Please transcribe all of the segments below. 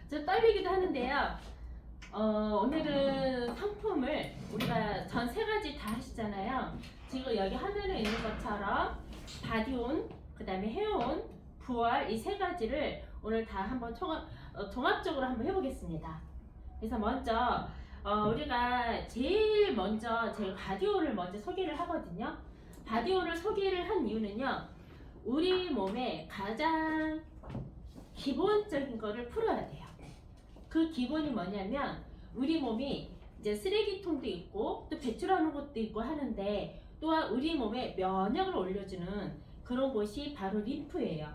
좀 떨리기도 하는데요. 오늘은 상품을 우리가 전 세 가지 다 하시잖아요. 지금 여기 화면에 있는 것처럼 바디온, 그 다음에 헤어온, 부활 이 세 가지를 오늘 다 한번 종합적으로 한번 해보겠습니다. 그래서 먼저 우리가 제일 먼저 제 바디온을 먼저 소개를 하거든요. 바디온을 소개를 한 이유는요. 우리 몸에 가장 기본적인 거를 풀어야 돼요. 그 기본이 뭐냐면 우리 몸이 이제 쓰레기통도 있고 또 배출하는 것도 있고 하는데 또한 우리 몸에 면역을 올려주는 그런 곳이 바로 림프예요.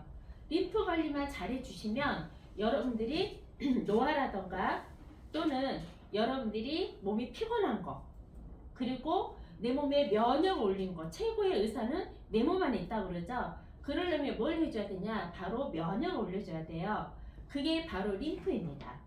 림프 관리만 잘 해주시면 여러분들이 노화라던가 또는 여러분들이 몸이 피곤한 거 그리고 내 몸에 면역을 올리는 거 최고의 의사는 내 몸 안에 있다고 그러죠. 그러려면 뭘 해줘야 되냐? 바로 면역을 올려줘야 돼요. 그게 바로 림프입니다.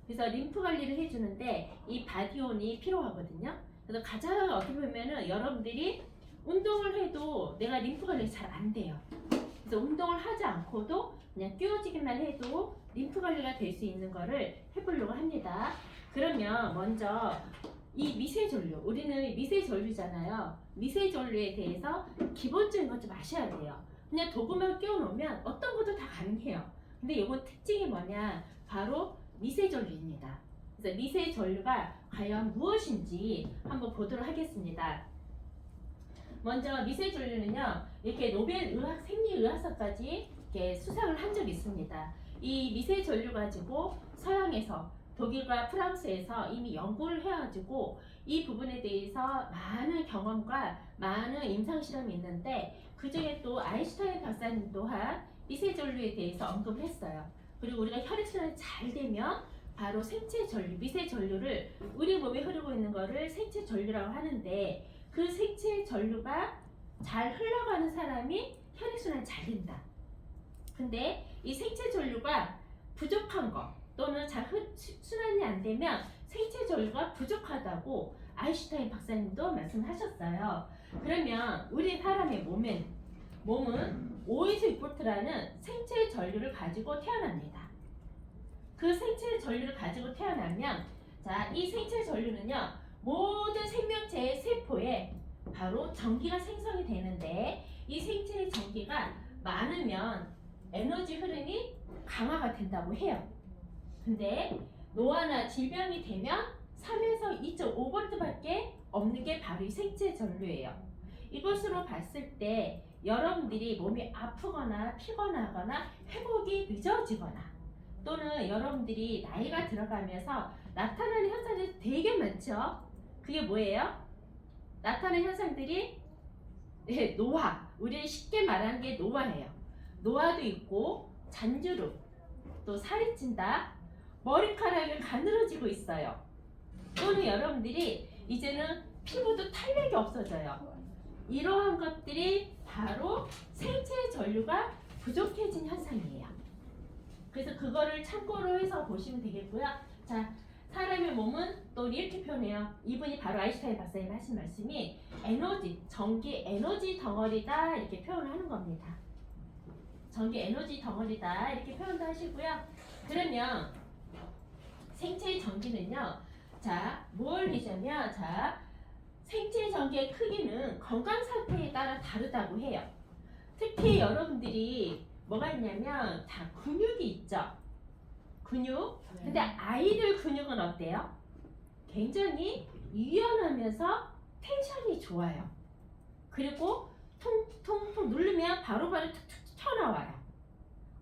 그래서 림프 관리를 해주는데 이 바디온이 필요하거든요. 그래서 가장 어떻게 보면은 여러분들이 운동을 해도 내가 림프 관리 잘 안 돼요. 그래서 운동을 하지 않고도 그냥 끼워지기만 해도 림프 관리가 될 수 있는 거를 해보려고 합니다. 그러면 먼저 이 미세전류, 우리는 미세전류잖아요. 미세전류에 대해서 기본적인 것 좀 아셔야 돼요. 그냥 도구만 끼워놓으면 어떤 것도 다 가능해요. 근데 이건 특징이 뭐냐? 바로 미세전류입니다. 그래서 미세전류가 과연 무엇인지 한번 보도록 하겠습니다. 먼저 미세전류는요, 이렇게 노벨 생리의학상까지 이렇게 수상을 한 적이 있습니다. 이 미세전류 가지고 서양에서 독일과 프랑스에서 이미 연구를 해가지고 이 부분에 대해서 많은 경험과 많은 임상실험이 있는데 그 중에 또 아인슈타인 박사님 또한 미세전류에 대해서 언급을 했어요. 그리고 우리가 혈액순환이 잘 되면 바로 생체전류, 미세전류를 우리 몸에 흐르고 있는 거를 생체전류라고 하는데 그 생체전류가 잘 흘러가는 사람이 혈액순환이 잘 된다. 근데 이 생체전류가 부족한 거 또는 잘 순환이 안 되면 생체전류가 부족하다고 아인슈타인 박사님도 말씀하셨어요. 그러면 우리 사람의 몸은 5에서 6볼트라는 생체전류를 가지고 태어납니다. 그 생체전류를 가지고 태어나면 자, 이 생체전류는요 모든 생명체의 세포에 바로 전기가 생성이 되는데 이 생체의 전기가 많으면 에너지 흐름이 강화가 된다고 해요. 근데 노화나 질병이 되면 3에서 2.5볼트밖에 없는 게 바로 이 생체전류예요. 이것으로 봤을 때 여러분들이 몸이 아프거나 피곤하거나 회복이 늦어지거나 또는 여러분들이 나이가 들어가면서 나타나는 현상들이 되게 많죠. 그게 뭐예요? 나타나는 현상들이 노화. 우리 쉽게 말하는 게 노화예요. 노화도 있고 잔주름, 또 살이 찐다, 머리카락이 가늘어지고 있어요. 또는 여러분들이 이제는 피부도 탄력이 없어져요. 이러한 것들이 바로 생체 전류가 부족해진 현상이에요. 그래서 그거를 참고로 해서 보시면 되겠고요. 자, 사람의 몸은 또 이렇게 표현해요. 이분이 바로 아인슈타인 박사님 하신 말씀이 에너지, 전기 에너지 덩어리다 이렇게 표현을 하는 겁니다. 전기 에너지 덩어리다 이렇게 표현도 하시고요. 그러면 생체 전기는요. 자, 뭘 하자면 자, 생체 전기의 크기는 건강 상태에 따라 다르다고 해요. 특히 여러분들이 뭐가 있냐면 다 근육이 있죠. 근육. 근데 아이들 근육은 어때요? 굉장히 유연하면서 텐션이 좋아요. 그리고 통통 누르면 바로바로 툭툭 튀어나와요.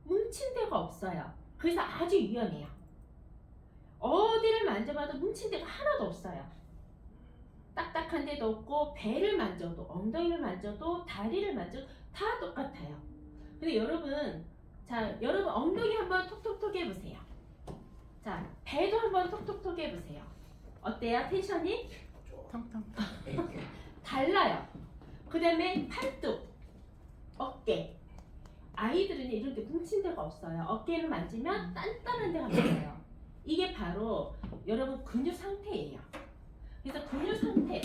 뭉친 데가 없어요. 그래서 아주 유연해요. 어디를 만져봐도 뭉친 데가 하나도 없어요. 딱딱한 데도 없고 배를 만져도 엉덩이를 만져도 다리를 만져도 다 똑같아요. 근데 여러분 자 여러분 엉덩이 한번 톡톡톡 해보세요. 자 배도 한번 톡톡톡 해보세요. 어때요? 텐션이? 텅텅. 달라요. 그 다음에 팔뚝, 어깨. 아이들은 이런 데 뭉친 데가 없어요. 어깨를 만지면 단단한 데가 많아요. 이게 바로 여러분 근육 상태예요. 그래서 근육 상태,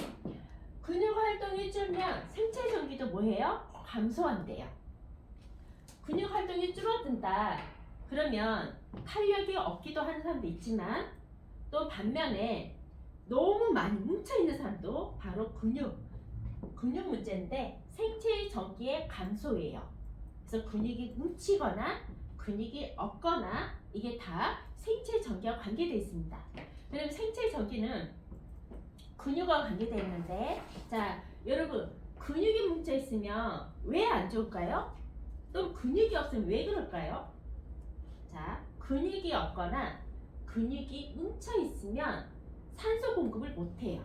근육 활동이 줄면 생체 전기도 뭐해요? 감소한대요. 근육 활동이 줄어든다. 그러면 탄력이 없기도 하는 사람도 있지만 또 반면에 너무 많이 뭉쳐있는 사람도 바로 근육 문제인데 생체 전기의 감소예요. 그래서 근육이 뭉치거나 근육이 없거나 이게 다 생체 전기와 관계되어 있습니다. 그럼 생체 전기는 근육과 관계되어 있는데 자 여러분 근육이 뭉쳐 있으면 왜 안 좋을까요? 또 근육이 없으면 왜 그럴까요? 자 근육이 없거나 근육이 뭉쳐 있으면 산소 공급을 못 해요.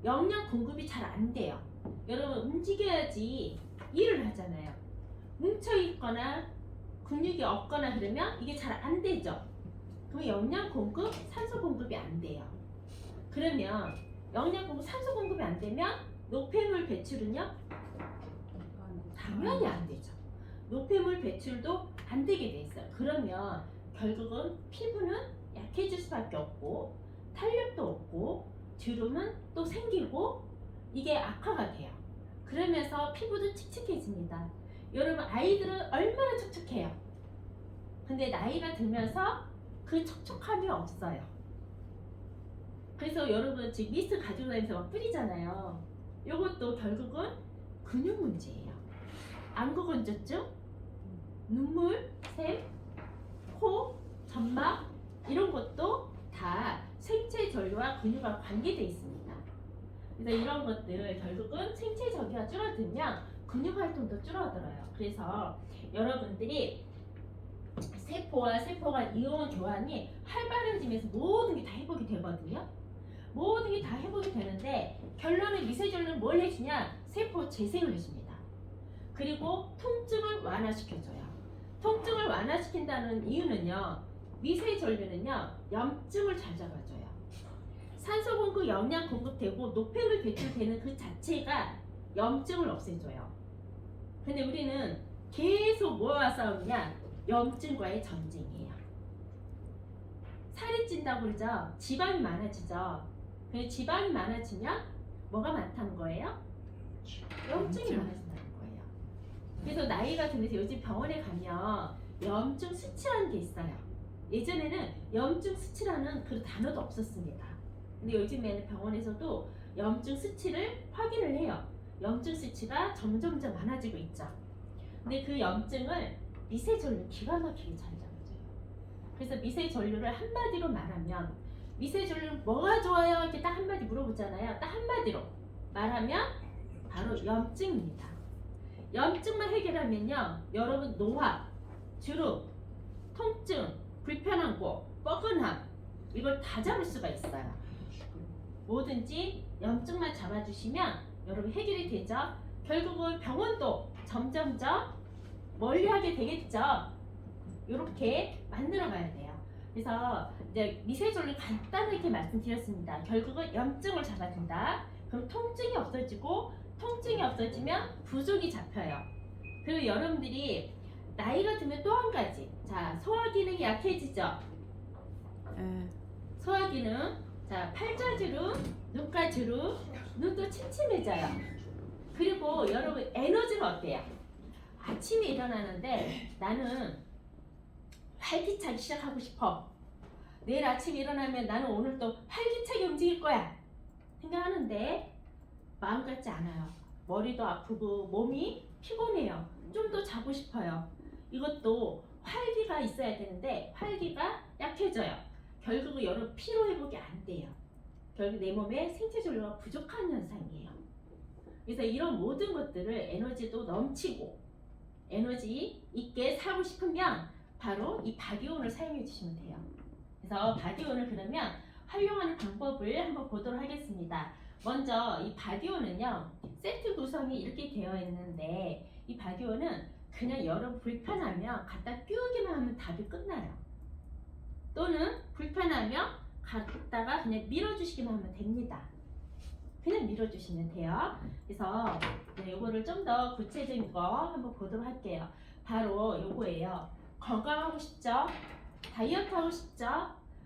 영양 공급이 잘 안 돼요. 여러분 움직여야지 일을 하잖아요. 뭉쳐 있거나 근육이 없거나 그러면 이게 잘 안 되죠. 그럼 영양 공급, 산소 공급이 안 돼요. 그러면 영양 공급, 산소 공급이 안 되면 노폐물 배출은요? 당연히 안 되죠. 노폐물 배출도 안 되게 돼 있어요. 그러면 결국은 피부는 약해질 수밖에 없고 탄력도 없고 주름은 또 생기고 이게 악화가 돼요. 그러면서 피부도 칙칙해집니다. 여러분 아이들은 얼마나 촉촉해요. 근데 나이가 들면서 그 촉촉함이 없어요. 그래서 여러분 지금 미스트 가지고 다니면서 막 뿌리잖아요. 이것도 결국은 근육 문제예요. 안구건조증, 눈물, 샘, 코, 점막 이런 것도 다 생체 전류와 근육과 관계되어 있습니다. 그래서 이런 것들 결국은 생체 전기가 줄어들면 근육 활동도 줄어들어요. 그래서 여러분들이 세포와 세포가 이온 교환이 활발해지면서 모든 게 다 회복이 되거든요. 모든 게 다 회복이 되는데 결론은 미세전류는 뭘 해주냐? 세포 재생을 해줍니다. 그리고 통증을 완화시켜줘요. 통증을 완화시킨다는 이유는요. 미세전류는요. 염증을 잘 잡아줘요. 산소 공급, 영양 공급되고 노폐물 배출되는 그 자체가 염증을 없애줘요. 근데 우리는 계속 뭐와 싸우느냐? 염증과의 전쟁이에요. 살이 찐다고 그러죠? 지방이 많아지죠? 근데 지방이 많아지면 뭐가 많다는 거예요? 염증이 많아진다는 거예요. 그래서 나이가 들면서 요즘 병원에 가면 염증 수치라는 게 있어요. 예전에는 염증 수치라는 그 단어도 없었습니다. 근데 요즘에는 병원에서도 염증 수치를 확인을 해요. 염증 수치가 점점점 많아지고 있죠. 근데 그 염증을 미세전류 기가 막히게 잘 잡아줘요. 그래서 미세전류를 한마디로 말하면 미세전류는 뭐가 좋아요? 이렇게 딱 한마디 물어보잖아요. 딱 한마디로 말하면 바로 염증입니다. 염증만 해결하면요. 여러분 노화, 주름, 통증, 불편한 곳, 뻐근함 이걸 다 잡을 수가 있어요. 뭐든지 염증만 잡아주시면 여러분 해결이 되죠. 결국은 병원도 점점점 멀리하게 되겠죠. 이렇게 만들어 가야 돼요. 그래서 이제 미세전류 간단하게 말씀드렸습니다. 결국은 염증을 잡아준다. 그럼 통증이 없어지고 통증이 없어지면 부종이 잡혀요. 그리고 여러분들이 나이가 들면 또 한 가지, 자 소화 기능이 약해지죠. 소화 기능, 자 팔자주름, 눈가주름, 눈도 침침해져요. 그리고 여러분 에너지는 어때요? 아침에 일어나는데 나는 활기차게 시작하고 싶어. 내일 아침에 일어나면 나는 오늘 또 활기차게 움직일 거야 생각하는데 마음 같지 않아요. 머리도 아프고 몸이 피곤해요. 좀 더 자고 싶어요. 이것도 활기가 있어야 되는데 활기가 약해져요. 결국은 여러분 피로 회복이 안 돼요. 결국 내 몸에 생체 전류가 부족한 현상이에요. 그래서 이런 모든 것들을 에너지도 넘치고 에너지 있게 살고 싶으면 바로 이 바디온을 사용해 주시면 돼요. 그래서 바디온을 그러면 활용하는 방법을 한번 보도록 하겠습니다. 먼저 이 바디온은요 세트 구성이 이렇게 되어 있는데 이 바디온은 그냥 여러분 불편하면 갖다 끼우기만 하면 답이 끝나요. 또는 불편하면 갖다가 그냥 밀어주시기만 하면 됩니다. 그냥 밀어주시면 돼요. 그래서 이거를 좀 더 구체적인 거 한번 보도록 할게요. 바로 요거예요. 건강하고 싶죠? 다이어트 하고 싶죠?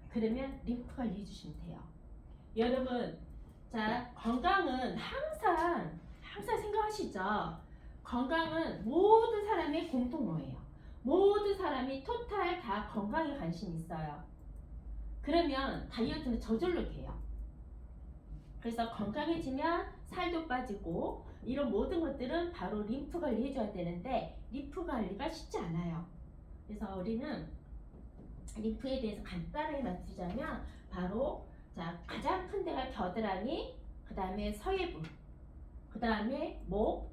그러면 림프 관리 해주시면 돼요. 여러분, 자 건강은 항상 생각하시죠? 건강은 모든 사람의 공통어예요. 모든 사람이 토탈 다 건강에 관심 있어요. 그러면 다이어트는 저절로 돼요. 그래서 건강해지면 살도 빠지고 이런 모든 것들은 바로 림프 관리 해줘야 되는데 림프 관리가 쉽지 않아요. 그래서 우리는 림프에 대해서 간단하게 말씀드리자면 바로 자 가장 큰 데가 겨드랑이, 그 다음에 서해부, 그 다음에 목,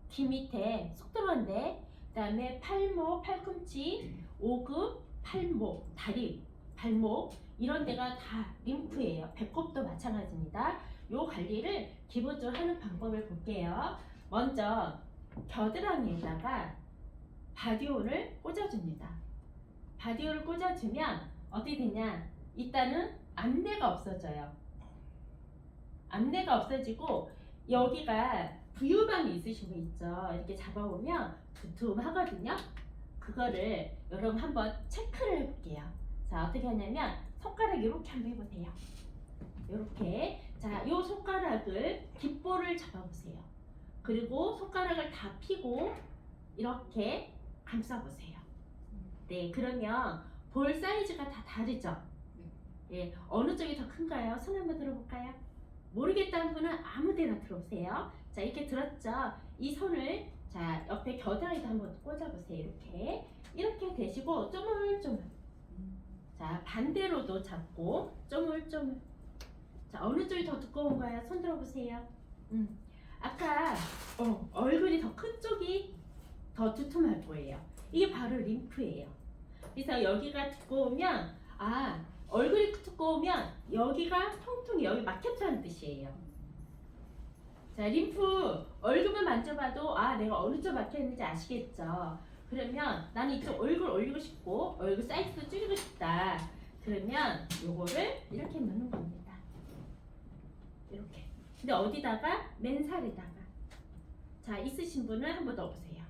귀 밑에 속 들어간 데, 그 다음에 팔목, 팔꿈치, 오금, 팔목, 다리, 발목 이런 데가 다 림프예요. 배꼽도 마찬가지입니다. 요 관리를 기본적으로 하는 방법을 볼게요. 먼저 겨드랑이에다가 바디오를 꽂아줍니다. 바디오를 꽂아주면 어떻게 되냐? 일단은 안내가 없어져요. 안내가 없어지고 여기가 부유방이 있으신 분 있죠. 이렇게 잡아보면 두툼하거든요. 그거를 여러분 한번 체크를 해볼게요. 자 어떻게 하냐면 손가락 이렇게 한번 해보세요. 이렇게 자 요 손가락을 깃볼을 잡아보세요. 그리고 손가락을 다 펴고 이렇게 감싸보세요. 네 그러면 볼 사이즈가 다 다르죠. 예, 어느 쪽이 더 큰가요? 손 한번 들어볼까요? 모르겠다는 분은 아무 데나 들어오세요. 자 이렇게 들었죠? 이 손을 자 옆에 겨드랑이도 한번 꽂아보세요. 이렇게 대시고 쪼물쪼물. 자 반대로도 잡고 쪼물쪼물. 자 어느 쪽이 더 두꺼운가요? 손 들어보세요. 아까 얼굴이 더 큰 쪽이 더 두툼할 거예요. 이게 바로 림프예요. 그래서 여기가 두꺼우면 얼굴이 두꺼우면 여기가 통통해, 여기 막혔다는 뜻이에요. 자 림프 얼굴만 만져봐도 내가 어느 쪽 막혔는지 아시겠죠? 그러면 나는 이쪽 얼굴 올리고 싶고 얼굴 사이즈도 줄이고 싶다. 그러면 요거를 이렇게 넣는 겁니다. 이렇게. 근데 어디다가? 맨살에다가. 자 있으신 분은 한번 넣어보세요.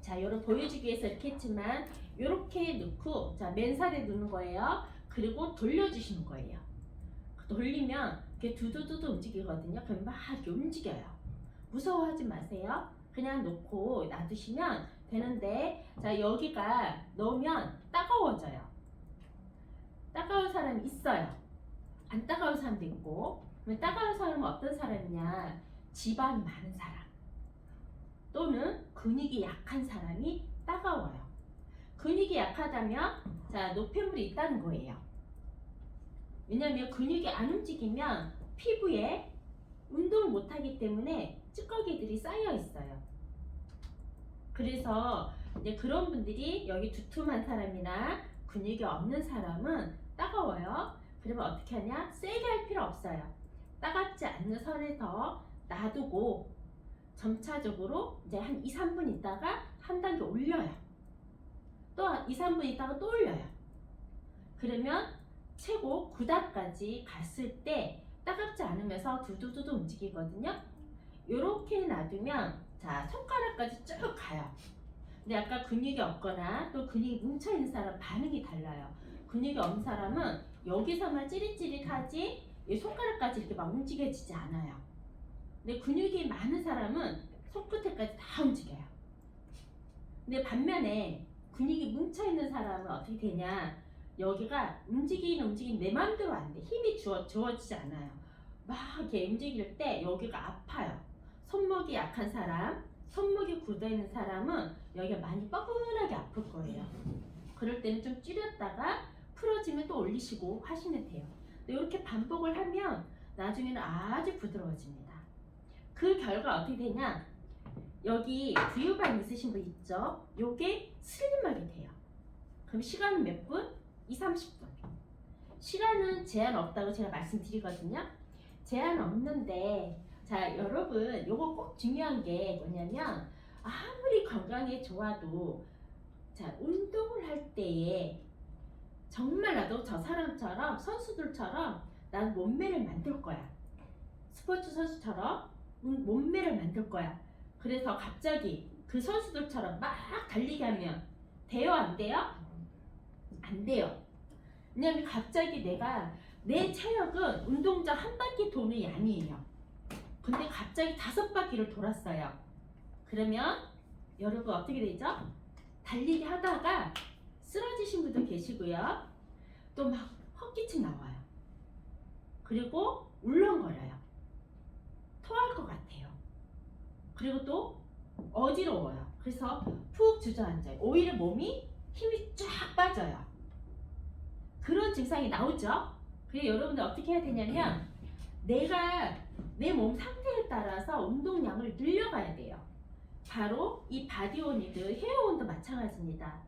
자 요런 보여주기 위해서 이렇게 했지만 요렇게 넣고 자 맨살에 넣는 거예요. 그리고 돌려주시는 거예요. 돌리면 이렇게 두두두두 움직이거든요. 그럼 막 이렇게 움직여요. 무서워하지 마세요. 그냥 놓고 놔두시면 되는데 자 여기가 넣으면 따가워져요. 따가운 사람이 있어요. 안 따가운 사람도 있고. 따가운 사람은 어떤 사람이냐? 지방이 많은 사람 또는 근육이 약한 사람이 따가워요. 근육이 약하다면 자 노폐물이 있다는 거예요. 왜냐하면 근육이 안 움직이면 피부에 운동을 못하기 때문에 찌꺼기들이 쌓여 있어요. 그래서 이제 그런 분들이 여기 두툼한 사람이나 근육이 없는 사람은 따가워요. 그러면 어떻게 하냐? 세게 할 필요 없어요. 따갑지 않는 선에서 놔두고 점차적으로 이제 한 2, 3분 있다가 한 단계 올려요. 또 2, 3분 있다가 또 올려요. 그러면 최고 9단까지 갔을 때 따갑지 않으면서 두두두두 움직이거든요. 이렇게 놔두면 자 손가락까지 쭉 가요. 근데 아까 근육이 없거나 또 근육이 뭉쳐있는 사람 반응이 달라요. 근육이 없는 사람은 여기서만 찌릿찌릿하지 이 손가락까지 이렇게 막 움직여지지 않아요. 근데 근육이 많은 사람은 손끝에까지 다 움직여요. 근데 반면에 근육이 뭉쳐있는 사람은 어떻게 되냐? 여기가 움직이는 내 마음대로 안 돼. 힘이 주어지지 않아요. 막 이렇게 움직일 때 여기가 아파요. 손목이 약한 사람, 손목이 굳어있는 사람은 여기가 많이 뻐근하게 아플 거예요. 그럴 때는 좀 줄였다가 풀어지면 또 올리시고 하시면 돼요. 이렇게 반복을 하면 나중에는 아주 부드러워집니다. 그 결과 어떻게 되냐? 여기 부유방 있으신 분 있죠? 요게 슬림하게 돼요. 그럼 시간은 몇 분? 2, 30분. 시간은 제한 없다고 제가 말씀드리거든요. 제한 없는데 자 여러분 요거 꼭 중요한 게 뭐냐면 아무리 건강에 좋아도 자 운동을 할 때에 정말 나도 저 사람처럼 선수들처럼 난 몸매를 만들 거야. 스포츠 선수처럼 몸매를 만들 거야. 그래서 갑자기 그 선수들처럼 막 달리게 하면 돼요? 안 돼요? 안 돼요. 왜냐면 갑자기 내 체력은 운동장 한 바퀴 도는 양이에요. 근데 갑자기 5바퀴를 돌았어요. 그러면 여러분 어떻게 되죠? 달리기 하다가 쓰러지신 분도 계시고요. 또 막 헛기침 나와요. 그리고 울렁거려요. 토할 것 같아요. 그리고 또 어지러워요. 그래서 푹 주저앉아요. 오히려 몸이 힘이 쫙 빠져요. 그런 증상이 나오죠. 그래서 여러분들 어떻게 해야 되냐면 내가 내 몸 상태에 따라서 운동량을 늘려가야 돼요. 바로 이 바디온이든 헤어온도 마찬가지입니다.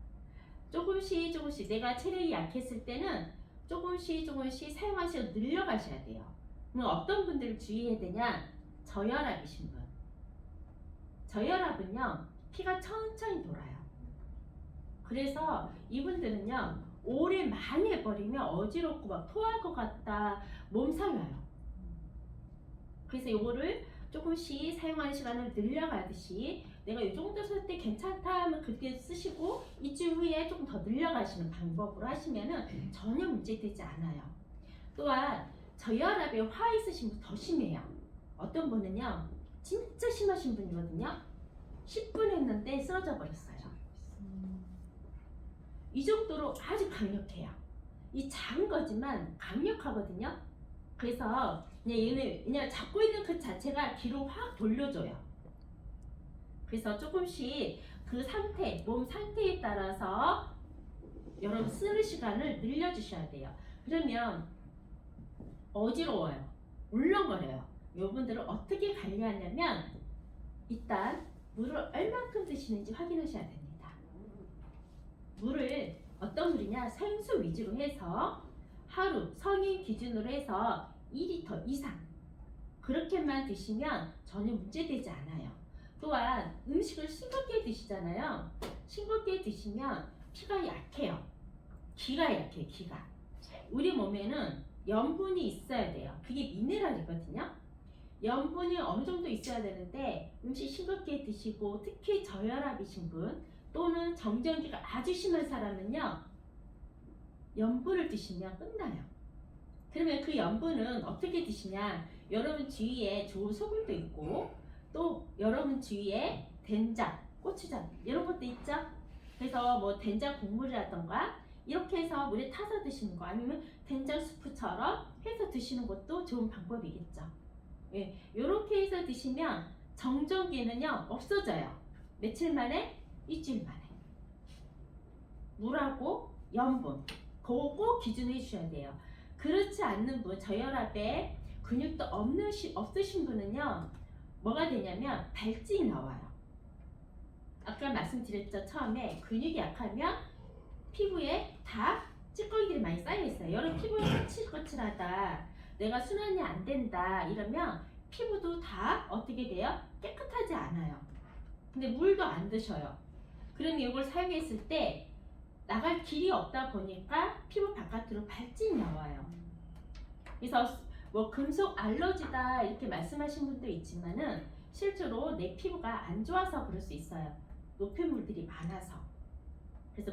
조금씩 내가 체력이 약했을 때는 조금씩 사용하시고 늘려가셔야 돼요. 그럼 어떤 분들을 주의해야 되냐? 저혈압이신 분. 저혈압은요, 피가 천천히 돌아요. 그래서 이분들은요, 오래 많이 해버리면 어지럽고 막 토할 것 같다, 몸살나요. 그래서 요거를 조금씩 사용하는 시간을 늘려가듯이 내가 이 정도 쓸 때 괜찮다 하면 그때 쓰시고 일주일 후에 조금 더 늘려가시는 방법으로 하시면은 전혀 문제되지 않아요. 또한 저혈압에 화 있으신 분 더 심해요. 어떤 분은요, 진짜 심하신 분이거든요. 10분 했는데 쓰러져 버렸어요. 이 정도로 아주 강력해요. 이 작은 거지만 강력하거든요. 그래서 그냥 잡고 있는 그 자체가 뒤로 확 돌려줘요. 그래서 조금씩 그 상태, 몸 상태에 따라서 여러분 쓰는 시간을 늘려주셔야 돼요. 그러면 어지러워요. 울렁거려요. 이분들을 어떻게 관리하냐면 일단 물을 얼만큼 드시는지 확인하셔야 됩니다. 물을 어떤 물이냐? 생수 위주로 해서 하루 성인 기준으로 해서 2리터 이상 그렇게만 드시면 전혀 문제되지 않아요. 또한 음식을 싱겁게 드시잖아요. 싱겁게 드시면 피가 약해요. 기가 약해요. 기가. 우리 몸에는 염분이 있어야 돼요. 그게 미네랄이거든요. 염분이 어느 정도 있어야 되는데 음식 싱겁게 드시고 특히 저혈압이신 분 또는 정전기가 아주 심한 사람은요, 염분을 드시면 끝나요. 그러면 그 염분은 어떻게 드시냐? 여러분 주위에 좋은 소금도 있고 또 여러분 주위에 된장, 고추장 이런 것도 있죠? 그래서 뭐 된장 국물이라던가 이렇게 해서 물에 타서 드시는 거 아니면 된장 수프처럼 해서 드시는 것도 좋은 방법이겠죠. 예, 이렇게 해서 드시면 정전기는요 없어져요. 며칠 만에? 일주일 만에. 물하고 염분 그거 꼭 기준해 주셔야 돼요. 그렇지 않는 분, 저혈압에 근육도 없으신 분은요 뭐가 되냐면 발진이 나와요. 아까 말씀드렸죠. 처음에 근육이 약하면 피부에 다 찌꺼기들이 많이 쌓여 있어요. 여러분 피부가 거칠거칠하다, 내가 순환이 안 된다 이러면 피부도 다 어떻게 돼요? 깨끗하지 않아요. 근데 물도 안 드셔요. 그러면 이걸 사용했을 때 나갈 길이 없다 보니까 피부 바깥으로 발진이 나와요. 그래서 뭐 금속 알러지다 이렇게 말씀하신 분도 있지만은 실제로 내 피부가 안 좋아서 그럴 수 있어요. 노폐물들이 많아서. 그래서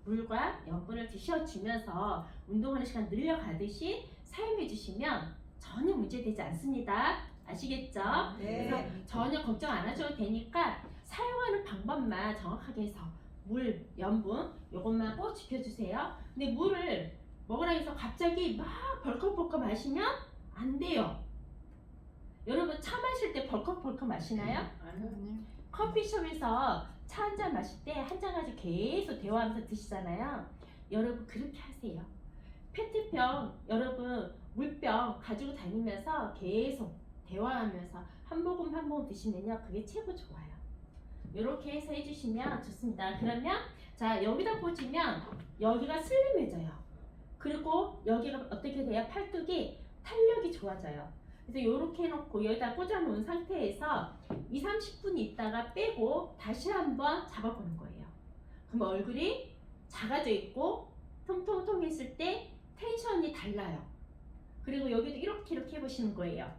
물과 염분을 드셔주면서 운동하는 시간 늘려가듯이 사용해 주시면 전혀 문제되지 않습니다. 아시겠죠? 네. 그래서 전혀 걱정 안 하셔도 되니까 사용하는 방법만 정확하게 해서 물, 염분 요것만 꼭 지켜주세요. 근데 물을 먹으라 해서 갑자기 막 벌컥벌컥 마시면 안 돼요. 여러분 차 마실 때 벌컥벌컥 마시나요? 아니요. 커피숍에서 차 한 잔 마실 때 한 잔 가지고 계속 대화하면서 드시잖아요. 여러분 그렇게 하세요. 페트병 여러분 물병 가지고 다니면서 계속 대화하면서 한 모금 한 모금 드시면요 그게 최고 좋아요. 이렇게 해서 해주시면 좋습니다. 그러면 자 여기다 꽂으면 여기가 슬림해져요. 그리고 여기가 어떻게 돼요? 팔뚝이 탄력이 좋아져요. 그래서 이렇게 해놓고 여기다 꽂아놓은 상태에서 20-30분 있다가 빼고 다시 한번 잡아보는 거예요. 그럼 얼굴이 작아져 있고 통통통했을 때 텐션이 달라요. 그리고 여기도 이렇게 해보시는 거예요.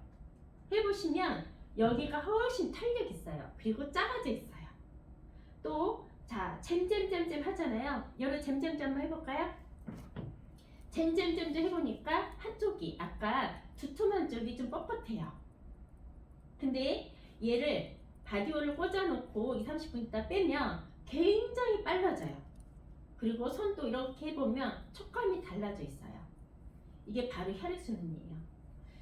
해보시면 여기가 훨씬 탄력 있어요. 그리고 작아져 있어요. 또 자 잼잼잼잼 하잖아요. 여러분 잼잼잼 해볼까요? 잼잼잼잼 해보니까 한쪽이 아까 두툼한 쪽이 좀 뻣뻣해요. 근데 얘를 바디오를 꽂아놓고 20-30분 있다 빼면 굉장히 빨라져요. 그리고 손도 이렇게 해보면 촉감이 달라져 있어요. 이게 바로 혈액순환이에요.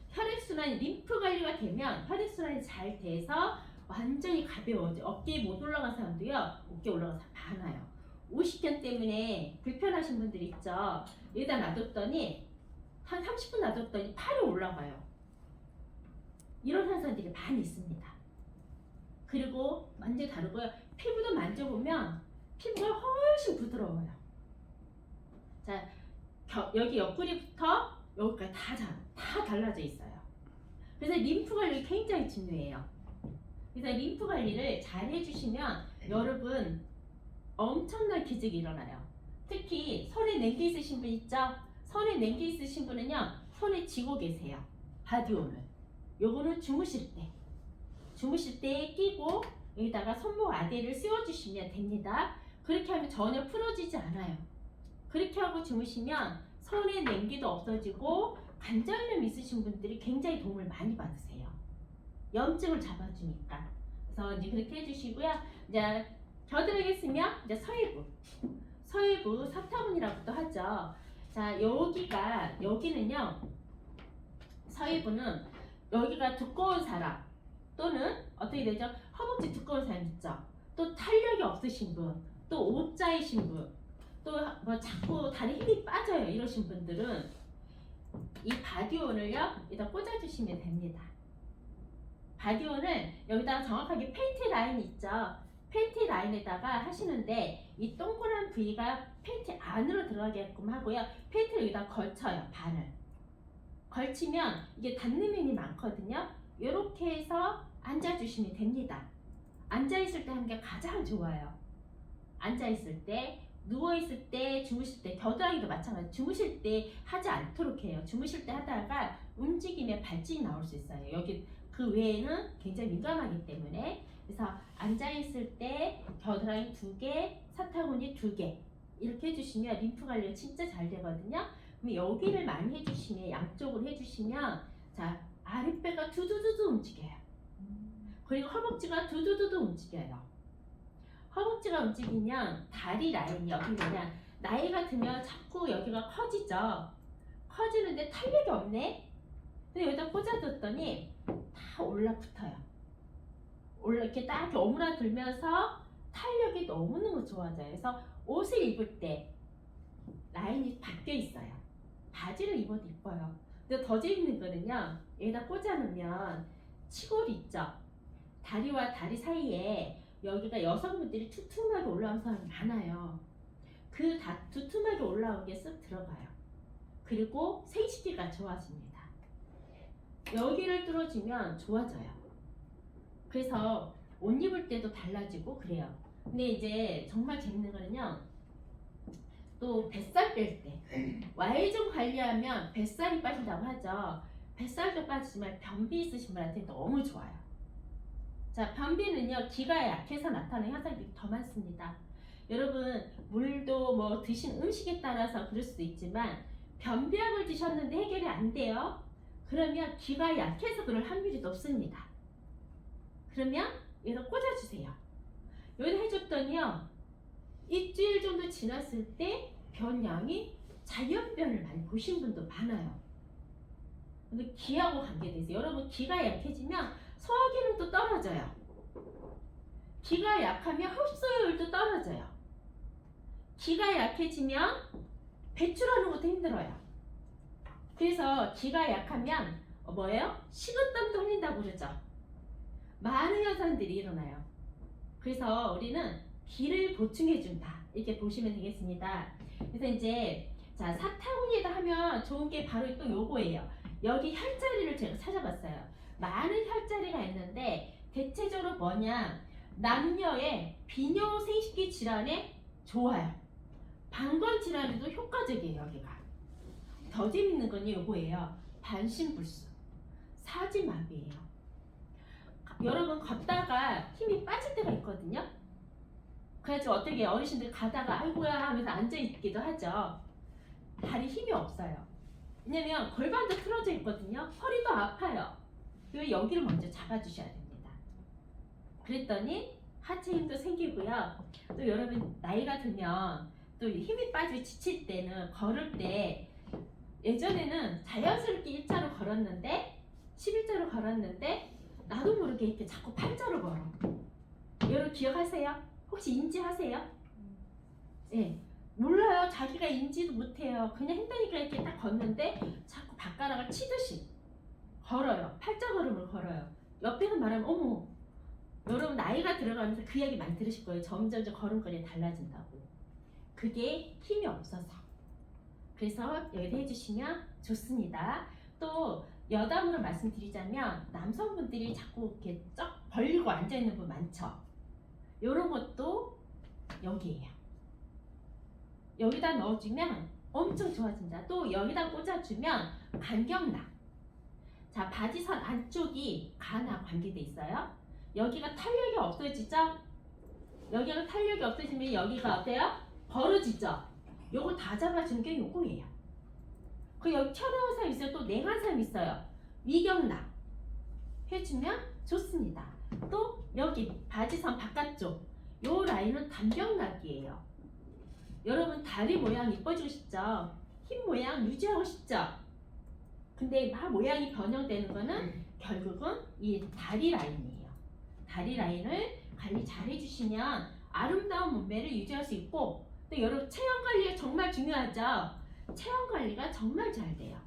혈액순환이 림프 관리가 되면 혈액순환이 잘 돼서 완전히 가벼워져. 어깨에 못 올라간 사람도요, 어깨 올라가서 많아요. 오십견 때문에 불편하신 분들 있죠. 여기다 놔뒀더니 한 30분 놔뒀더니 팔이 올라가요. 이런 현상들이 많이 있습니다. 그리고 완전히 다르고요. 피부도 만져보면 피부가 훨씬 부드러워요. 자, 여기 옆구리부터 여기까지 다 달라져 있어요. 그래서 림프 관리 굉장히 중요해요. 그래서 림프 관리를 잘 해주시면 여러분 엄청난 기적이 일어나요. 특히 손에 냉기 있으신 분 있죠? 손에 냉기 있으신 분은요, 손에 쥐고 계세요. 바디오를. 요거는 주무실 때 끼고 여기다가 손목 아래를 씌워주시면 됩니다. 그렇게 하면 전혀 풀어지지 않아요. 그렇게 하고 주무시면 손에 냉기도 없어지고 관절염 있으신 분들이 굉장히 도움을 많이 받으세요. 염증을 잡아주니까. 그래서 이제 그렇게 해주시고요. 이제 겨드랑이 쓰면 이제 서해부 사타구니라고도 하죠. 자, 여기는요, 서해부는 여기가 두꺼운 사람 또는 어떻게 되죠? 허벅지 두꺼운 사람 있죠. 또 탄력이 없으신 분, 또 O자이신 분, 또 뭐 자꾸 다리 힘이 빠져요 이러신 분들은 이 바디온을요 여기다 꽂아주시면 됩니다. 바디온을 여기다가 정확하게 팬티 라인 있죠. 팬티 라인에다가 하시는데 이 동그란 부위가 팬티 안으로 들어가게끔 하고요. 팬티를 여기다 걸쳐요. 반을 걸치면 이게 닿는 면이 많거든요. 이렇게 해서 앉아주시면 됩니다. 앉아있을 때 하는 게 가장 좋아요. 앉아있을 때, 누워있을 때, 주무실 때, 겨드랑이도 마찬가지. 주무실 때 하지 않도록 해요. 주무실 때 하다가 움직이면 발진이 나올 수 있어요. 여기 그 외에는 굉장히 민감하기 때문에. 그래서 앉아있을 때 겨드랑이 2개, 사타구니 2개 이렇게 해주시면 림프 관리가 진짜 잘 되거든요. 그럼 여기를 많이 해주시면, 양쪽으로 해주시면, 자, 아랫배가 두두두두 움직여요. 그리고 허벅지가 두두두두 움직여요. 허벅지가 움직이면 다리 라인이 여기 그냥 나이가 들면 자꾸 여기가 커지죠. 커지는데 탄력이 없네. 근데 여기다 꽂아뒀더니 다 올라붙어요. 이렇게 딱 이렇게 오므라들면서 탄력이 너무너무 좋아져요. 그래서 옷을 입을 때 라인이 바뀌어 있어요. 바지를 입어도 이뻐요. 근데 더 재밌는 거는요, 여기다 꽂아놓으면 치골이 있죠. 다리와 다리 사이에 여기가 여성분들이 투툼하게 올라온 사람이 많아요. 그 두툼하게 올라온 게 쓱 들어가요. 그리고 생식기가 좋아집니다. 여기를 뚫어주면 좋아져요. 그래서 옷 입을 때도 달라지고 그래요. 근데 이제 정말 재밌는 거는요, 또 뱃살 뺄 때 Y존 관리하면 뱃살이 빠진다고 하죠. 뱃살도 빠지지만 변비 있으신 분한테 너무 좋아요. 자, 변비는요 기가 약해서 나타나는 현상들이 더 많습니다. 여러분 물도 뭐 드신 음식에 따라서 그럴 수도 있지만 변비약을 드셨는데 해결이 안 돼요. 그러면 기가 약해서 그럴 확률이 높습니다. 그러면 여기서 꽂아주세요. 여기다 해줬더니요, 일주일 정도 지났을 때 변량이 자연변을 많이 보신 분도 많아요. 근데 기하고 관계돼 있어요. 여러분 기가 약해지면 소화 기능도 떨어져요. 기가 약하면 흡수율도 떨어져요. 기가 약해지면 배출하는 것도 힘들어요. 그래서 기가 약하면 뭐예요? 식은땀도 흘린다고 그러죠. 많은 현상들이 일어나요. 그래서 우리는 기를 보충해준다 이렇게 보시면 되겠습니다. 그래서 이제 자, 사타구니에다 하면 좋은 게 바로 또 요거예요. 여기 혈자리를 제가 찾아봤어요. 많은 혈자리가 있는데 대체적으로 뭐냐, 남녀의 비뇨 생식기 질환에 좋아요. 방광 질환에도 효과적이에요. 여기가 더 재밌는 건 요거예요. 반신불수, 사지마비예요. 여러분 걷다가 힘이 빠질 때가 있거든요. 그래서 어떻게 어르신들 가다가 아이고야 하면서 앉아있기도 하죠. 다리 힘이 없어요. 왜냐면 골반도 틀어져 있거든요. 허리도 아파요. 그래서 여기를 먼저 잡아주셔야 됩니다. 그랬더니 하체 힘도 생기고요. 또 여러분 나이가 들면 또 힘이 빠지고 지칠 때는 걸을 때 예전에는 자연스럽게 일자로 걸었는데 11자로 걸었는데 나도 모르게 이렇게 자꾸 8자로 걸어. 여러분 기억하세요? 혹시 인지하세요? 예. 몰라요. 자기가 인지도 못해요. 그냥 힘드니까 이렇게 딱 걷는데 자꾸 발가락을 치듯이 걸어요. 팔자걸음을 걸어요. 옆에서 말하면 어머. 여러분 나이가 들어가면서 그 이야기 많이 들으실 거예요. 점점 걸음걸이가 달라진다고. 그게 힘이 없어서. 그래서 여기다 해주시면 좋습니다. 또 여담으로 말씀드리자면 남성분들이 자꾸 이렇게 쩍 벌리고 앉아있는 분 많죠. 이런 것도 여기에요. 여기다 넣어주면 엄청 좋아진다. 또 여기다 꽂아주면 간격나. 자, 바지선 안쪽이 간하고 관계돼 있어요. 여기가 탄력이 없어지죠? 여기가 탄력이 없어지면 여기가 어때요? 벌어지죠? 요거 다 잡아준 게 요거예요. 그 여기 튀어나온 사람 있어요. 또 냉한 사람 있어요. 위경락 해주면 좋습니다. 또 여기 바지선 바깥쪽 요 라인은 단병락이에요. 여러분 다리 모양 이뻐지고 싶죠? 힙 모양 유지하고 싶죠? 근데 막 모양이 변형되는 거는 결국은 이 다리 라인이에요. 다리 라인을 관리 잘 해주시면 아름다운 몸매를 유지할 수 있고 또 여러분 체형 관리가 정말 중요하죠? 체형 관리가 정말 잘 돼요.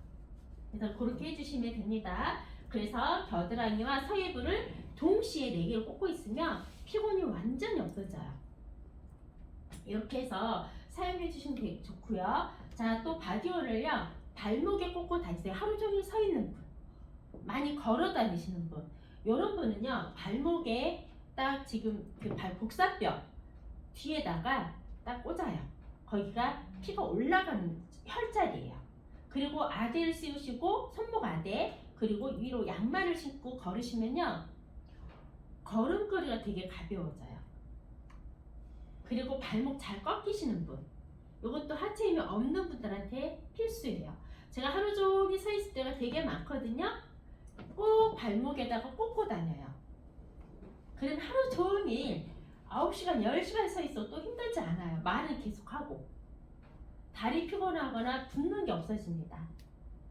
그래서 그렇게 해주시면 됩니다. 그래서 겨드랑이와 서예부를 동시에 4개를 꽂고 있으면 피곤이 완전히 없어져요. 이렇게 해서 사용해 주시면 좋고요. 자, 또 바디오를요 발목에 꽂고 다니세요. 하루 종일 서 있는 분, 많이 걸어 다니시는 분, 이런 분은요 발목에 딱 지금 그 발 복사뼈 뒤에다가 딱 꽂아요. 거기가 피가 올라가는 혈자리예요. 그리고 아대를 씌우시고 손목 아대 그리고 위로 양말을 신고 걸으시면요 걸음걸이가 되게 가벼워져요. 그리고 발목 잘 꺾이시는 분, 이것도 하체 힘이 없는 분들한테 필수예요. 제가 하루 종일 서 있을 때가 되게 많거든요. 꼭 발목에다가 꽂고 다녀요. 그럼 하루 종일 9시간, 10시간 서 있어도 힘들지 않아요. 말은 계속하고 다리 피곤하거나 붓는 게 없어집니다.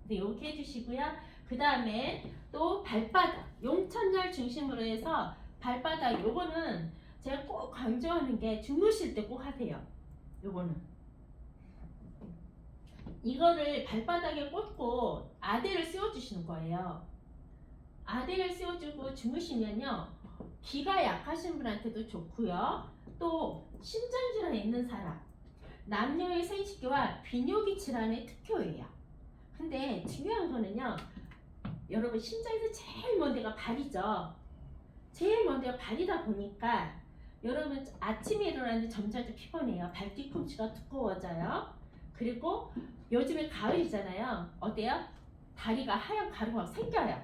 근데 이렇게 해주시고요. 그 다음에 또 발바닥, 용천열 중심으로 해서 발바닥, 요거는 제가 꼭 강조하는 게 주무실 때 꼭 하세요. 요거는 이거를 발바닥에 꽂고 아대를 씌워주시는 거예요. 아대를 씌워주고 주무시면요 기가 약하신 분한테도 좋고요. 또 심장질환이 있는 사람, 남녀의 생식기와 비뇨기 질환의 특효예요. 근데 중요한 거는요 여러분 심장에서 제일 먼 데가 발이죠. 제일 먼 데가 발이다 보니까 여러분 아침에 일어나는데 점점 피곤해요. 발 뒤꿈치가 두꺼워져요. 그리고 요즘에 가을이잖아요. 어때요? 다리가 하얀 가루가 생겨요.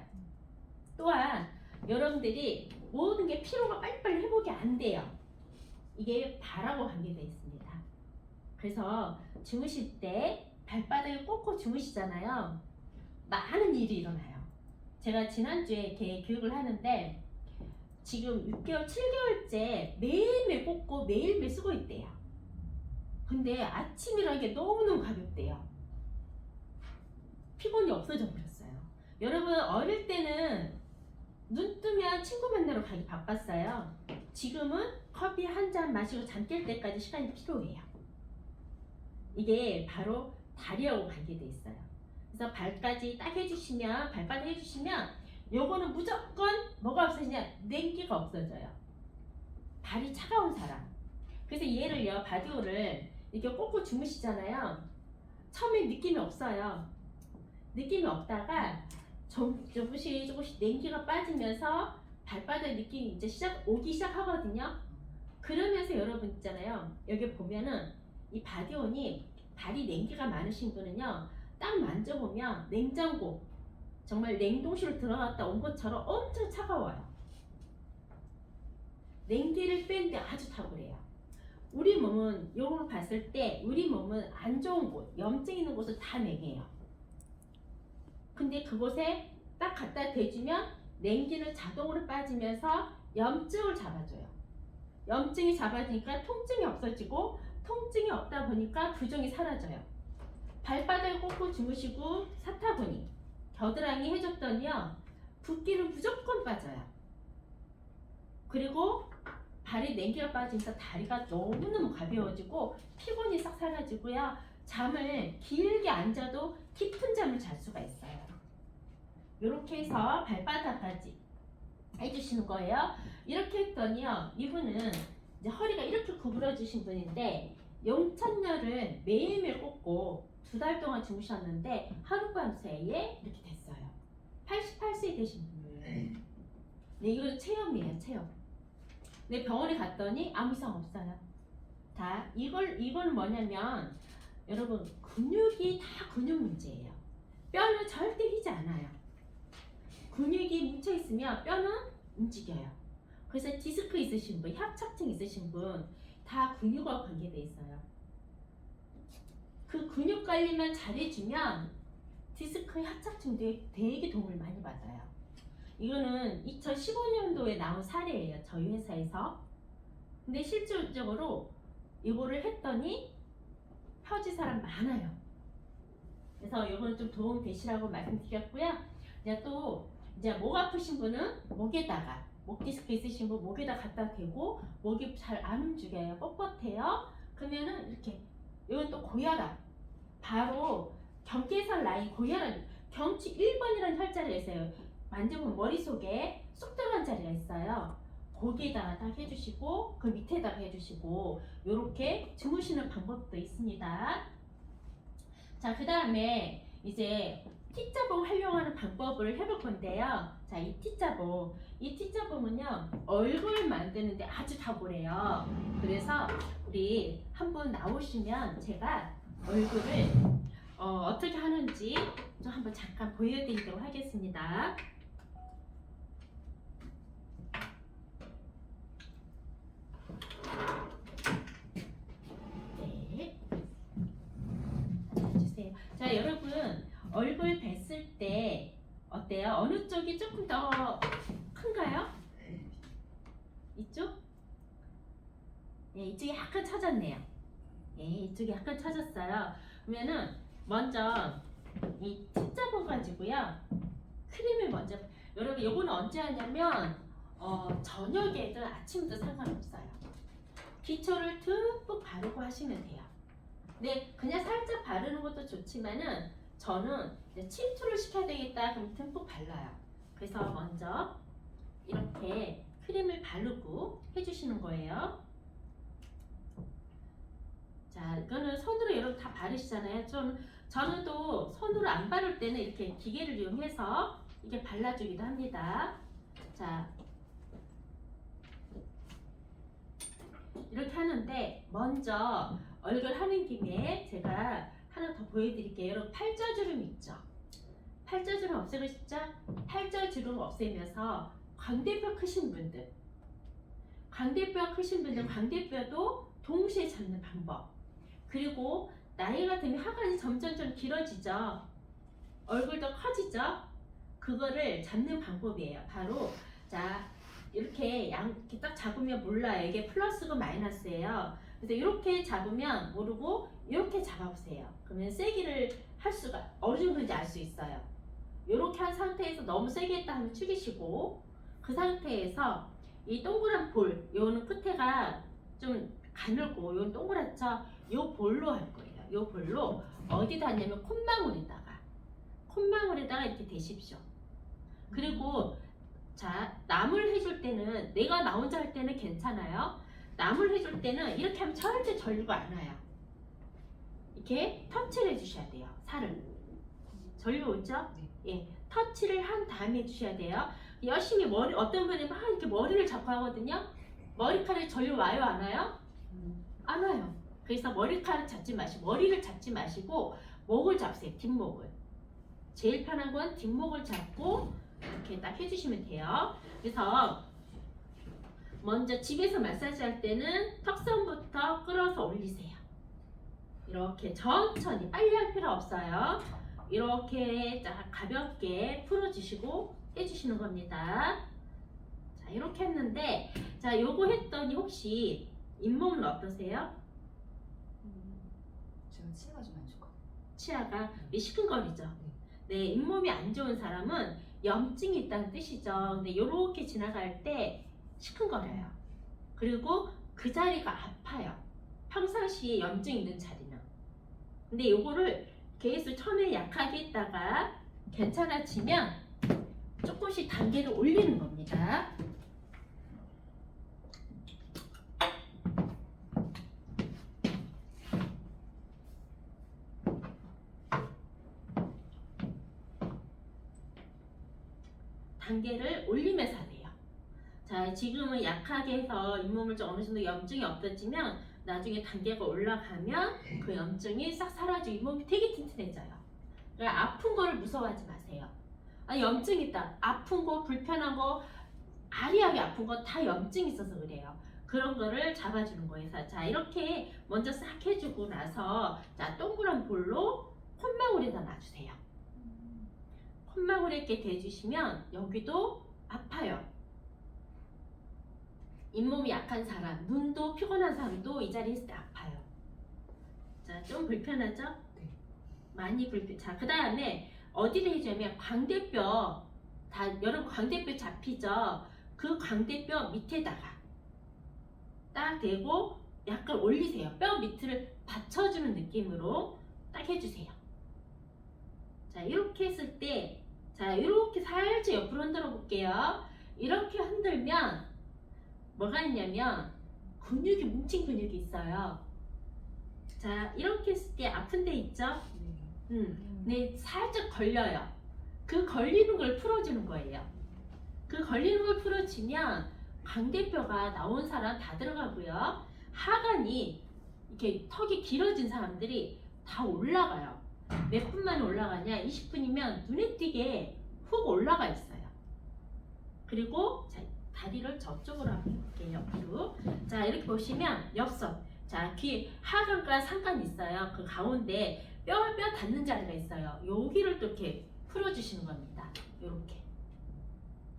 또한 여러분들이 모든 게 피로가 빨리빨리 회복이 안 돼요. 이게 발하고 관계되어 있습니다. 그래서 주무실 때 발바닥에 꽂고 주무시잖아요. 많은 일이 일어나요. 제가 지난주에 이렇게 교육을 하는데 지금 6개월, 7개월째 매일매일 꽂고 매일매일 쓰고 있대요. 근데 아침 일어나는 게 너무너무 가볍대요. 피곤이 없어져 버렸어요. 여러분 어릴 때는 눈 뜨면 친구 만나러 가기 바빴어요. 지금은 커피 한 잔 마시고 잠 깰 때까지 시간이 필요해요. 이게 바로 다리하고 관계돼 있어요. 그래서 발까지 딱 해주시면, 발바닥 해주시면 요거는 무조건 뭐가 없어지냐? 냉기가 없어져요. 발이 차가운 사람. 그래서 얘를요 바디오를 이렇게 꽂고 주무시잖아요. 처음에 느낌이 없어요. 느낌이 없다가 조금씩 냉기가 빠지면서 발바닥 느낌이 이제 오기 시작하거든요. 그러면서 여러분 있잖아요. 여기 보면은 이 바디온이 발이 냉기가 많으신 분은요 딱 만져보면 냉장고 정말 냉동실로 들어갔다 온 것처럼 엄청 차가워요. 냉기를 빼는데 아주 탁월해요. 우리 몸은 요걸 봤을 때 우리 몸은 안 좋은 곳, 염증 있는 곳을 다 냉해요. 근데 그곳에 딱 갖다 대주면 냉기는 자동으로 빠지면서 염증을 잡아줘요. 염증이 잡아지니까 통증이 없어지고 통증이 없다 보니까 부종이 사라져요. 발바닥을 꽂고 주무시고 사타구니, 겨드랑이 해줬더니요 붓기는 무조건 빠져요. 그리고 발이 냉기가 빠지면서 다리가 너무너무 가벼워지고 피곤이 싹 사라지고요. 잠을 길게 앉아도 깊은 잠을 잘 수가 있어요. 이렇게 해서 발바닥까지 해주시는 거예요. 이렇게 했더니요 이분은 이제 허리가 이렇게 구부러지신 분인데 용천열을 매일매일 꽂고 2달 동안 주무셨는데 하룻밤 사이에 이렇게 됐어요. 88세 되신 분이에요. 네, 이거는 체험이에요, 체험. 네, 병원에 갔더니 아무 이상 없어요. 다 이거는 뭐냐면 여러분 근육이 다 근육 문제예요. 뼈는 절대 휘지 않아요. 근육이 뭉쳐 있으면 뼈는 움직여요. 그래서 디스크 있으신 분, 협착증 있으신 분 다 근육과 관계돼 있어요. 그 근육 관리만 잘해주면 디스크 협착증도 되게 도움을 많이 받아요. 이거는 2015년도에 나온 사례예요. 저희 회사에서. 근데 실질적으로 이거를 했더니 펴진 사람 많아요. 그래서 이거는 좀 도움 되시라고 말씀드렸고요. 이제 또 이제 목 아프신 분은 목에다가 목 디스크 있으신 분 목에다 갖다 대고 목이 잘 안 움직여요. 뻣뻣해요. 그러면은 이렇게 이건 또 고혈압 바로 경계선 라인 고혈압 경추 1번이라는 혈자리가 있어요. 만져보면 머릿속에 쏙 들어간 자리가 있어요. 거기에다가 딱 해주시고 그 밑에다가 해주시고 이렇게 주무시는 방법도 있습니다. 자, 그 다음에 이제 T자봉 활용하는 방법을 해볼 건데요. 자, 이 T자봉은요 얼굴 만드는데 아주 탁월해요. 그래서 우리 한번 나오시면 제가 얼굴을 어떻게 하는지 좀 한번 잠깐 보여드리도록 하겠습니다. 네, 앉아주세요. 자, 여러분 얼굴 뵀을 때 어때요? 어느 쪽이 조금 더 큰가요? 이쪽? 네, 이쪽이 약간 처졌네요. 네, 이쪽이 약간 처졌어요. 그러면은 먼저 이 T자봉 가지고요 크림을 먼저 여러분 요거는 언제 하냐면 저녁에든 아침도 상관없어요. 기초를 듬뿍 바르고 하시면 돼요. 네, 그냥 살짝 바르는 것도 좋지만은 저는 이제 침투를 시켜야 되겠다 그럼 듬뿍 발라요. 그래서 먼저 이렇게 크림을 바르고 해주시는 거예요. 자, 이거는 손으로 여러분 다 바르시잖아요. 저는 또 손으로 안 바를 때는 이렇게 기계를 이용해서 이게 발라주기도 합니다. 자, 이렇게 하는데 먼저 얼굴 하는 김에 제가 하나 더 보여드릴게요. 여러분 팔자주름 있죠? 팔자주름 없애고 싶죠? 팔자주름 없애면서 광대뼈 크신 분들 광대뼈도 동시에 잡는 방법. 그리고 나이가 들면 하관이 점점 길어지죠. 얼굴도 커지죠. 그거를 잡는 방법이에요. 바로 자 이렇게 이렇게 딱 잡으면 몰라요. 이게 플러스고 마이너스예요. 그래서 이렇게 잡으면 모르고 이렇게 잡아보세요. 그러면 세기를 할 수가 어느 정도인지 알 수 있어요. 이렇게 한 상태에서 너무 세게 했다 하면 축이시고 그 상태에서 이 동그란 볼, 요는 끝에가 좀 가늘고 요는 동그랗죠? 요 볼로 할 거예요. 요 볼로 어디다 하냐면 콧망울에다가 이렇게 대십시오. 그리고 자, 남을 해줄 때는 내가 나 혼자 할 때는 괜찮아요. 남을 해줄 때는 이렇게 하면 절대 절고 안 와요. 이렇게 터치를 해주셔야 돼요. 살을 절로 오죠? 예, 터치를 한 다음에 해주셔야 돼요. 열심히 어떤 분이 막 이렇게 머리를 잡고 하거든요. 머리카락이 절로 와요, 안 와요? 안 와요. 그래서 머리카락 잡지 마시고 머리를 잡지 마시고 목을 잡으세요. 뒷목을. 제일 편한 건 뒷목을 잡고 이렇게 딱 해주시면 돼요. 그래서 먼저 집에서 마사지 할 때는 턱선부터 끌어서 올리세요. 이렇게 천천히 빨리 할 필요 없어요. 이렇게 딱 가볍게 풀어주시고 해주시는 겁니다. 자, 이렇게 했는데, 자, 요거 했더니 혹시 잇몸은 어떠세요? 저는 치아가 좀 안 좋고. 치아가 시큰거리죠. 네, 잇몸이 안 좋은 사람은 염증이 있다는 뜻이죠. 근데 요렇게 지나갈 때 시큰거려요. 그리고 그 자리가 아파요. 평상시에 염증 있는 자리는. 근데 요거를 계속 처음에 약하게 했다가 괜찮아지면 조금씩 단계를 올리는 겁니다. 단계를 올리면서 하세요. 자, 지금은 약하게 해서 잇몸을 좀 어느 정도 염증이 없어지면 나중에 단계가 올라가면 그 염증이 싹 사라지고 잇몸이 되게 튼튼해져요. 그러니까 아픈 거를 무서워하지 마세요. 아니, 염증 있다. 아픈 거, 불편한 거, 아리하게 아픈 거 다 염증이 있어서 그래요. 그런 거를 잡아주는 거예요. 자, 이렇게 먼저 싹 해주고 나서 자, 동그란 볼로 콧망울에다 놔주세요. 콧망울에 이렇게 대주시면 여기도 아파요. 잇몸이 약한 사람, 눈도 피곤한 사람도 이 자리에 있을 때 아파요. 자, 좀 불편하죠? 네. 많이 불편. 자, 그 다음에 어디를 해주냐면 광대뼈, 다 여러분 광대뼈 잡히죠? 그 광대뼈 밑에다가 딱 대고 약간 올리세요. 뼈 밑을 받쳐주는 느낌으로 딱 해주세요. 자, 이렇게 했을 때, 자, 이렇게 살짝 옆으로 흔들어 볼게요. 이렇게 흔들면 뭐가 있냐면 근육이 뭉친 근육이 있어요. 자, 이렇게 했을 때 아픈 데 있죠? 네, 살짝 걸려요. 그 걸리는 걸 풀어주는 거예요. 그 걸리는 걸 풀어주면 광대뼈가 나온 사람 다 들어가고요. 하관이 이렇게 턱이 길어진 사람들이 다 올라가요. 몇 분 만에 올라가냐? 20분이면 눈에 띄게 훅 올라가 있어요. 그리고 자, 다리를 저쪽으로 한번 해볼게요. 옆으로. 자, 이렇게 보시면 옆선. 자, 귀 하관과 상관이 있어요. 그 가운데 뼈 닿는 자리가 있어요. 여기를 또 이렇게 풀어주시는 겁니다. 이렇게.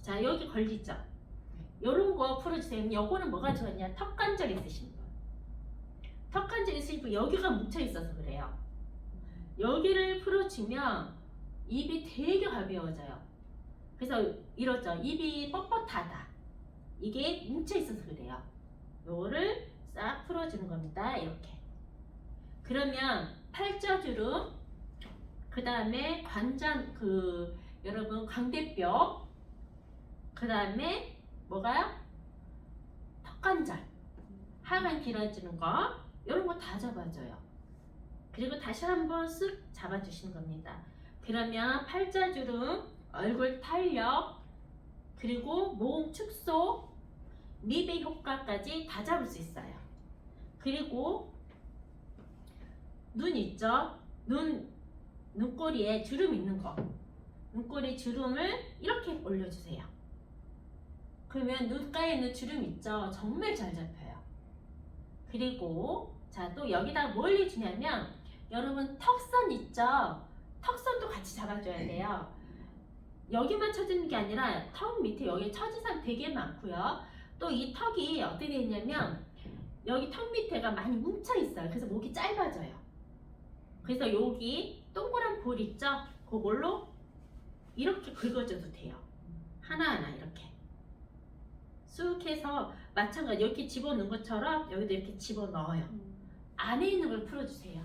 자, 여기 걸리죠? 요런 거 풀어주세요. 요거는 뭐가 좋았냐? 턱관절 있으신 분. 턱관절 있으신 분 여기가 뭉쳐 있어서 그래요. 여기를 풀어주면 입이 되게 가벼워져요. 그래서 이러죠. 입이 뻣뻣하다. 이게 뭉쳐 있어서 그래요. 요거를 싹 풀어주는 겁니다. 이렇게. 그러면 팔자주름, 그 다음에 관장, 여러분 광대뼈, 그 다음에 뭐가요? 턱관절, 하관 길어지는 거, 이런 거 다 잡아줘요. 그리고 다시 한번 쓱 잡아주시는 겁니다. 그러면 팔자주름, 얼굴 탄력, 그리고 몸 축소, 미백 효과까지 다 잡을 수 있어요. 그리고 눈 있죠? 눈꼬리에 주름 있는 거. 눈꼬리 주름을 이렇게 올려주세요. 그러면 눈가에 있는 주름 있죠? 정말 잘 잡혀요. 그리고 자, 또 여기다 뭘 해주냐면 여러분 턱선 있죠? 턱선도 같이 잡아줘야 돼요. 여기만 쳐주는 게 아니라 턱 밑에 여기 처진 사람 되게 많고요. 또 이 턱이 어떻게 되어 있냐면 여기 턱 밑에가 많이 뭉쳐 있어요. 그래서 목이 짧아져요. 그래서 여기 동그란 볼 있죠? 그걸로 이렇게 긁어줘도 돼요. 하나하나 이렇게 쑥 해서 마찬가지 이렇게 집어넣은 것처럼 여기도 이렇게 집어넣어요. 안에 있는 걸 풀어주세요.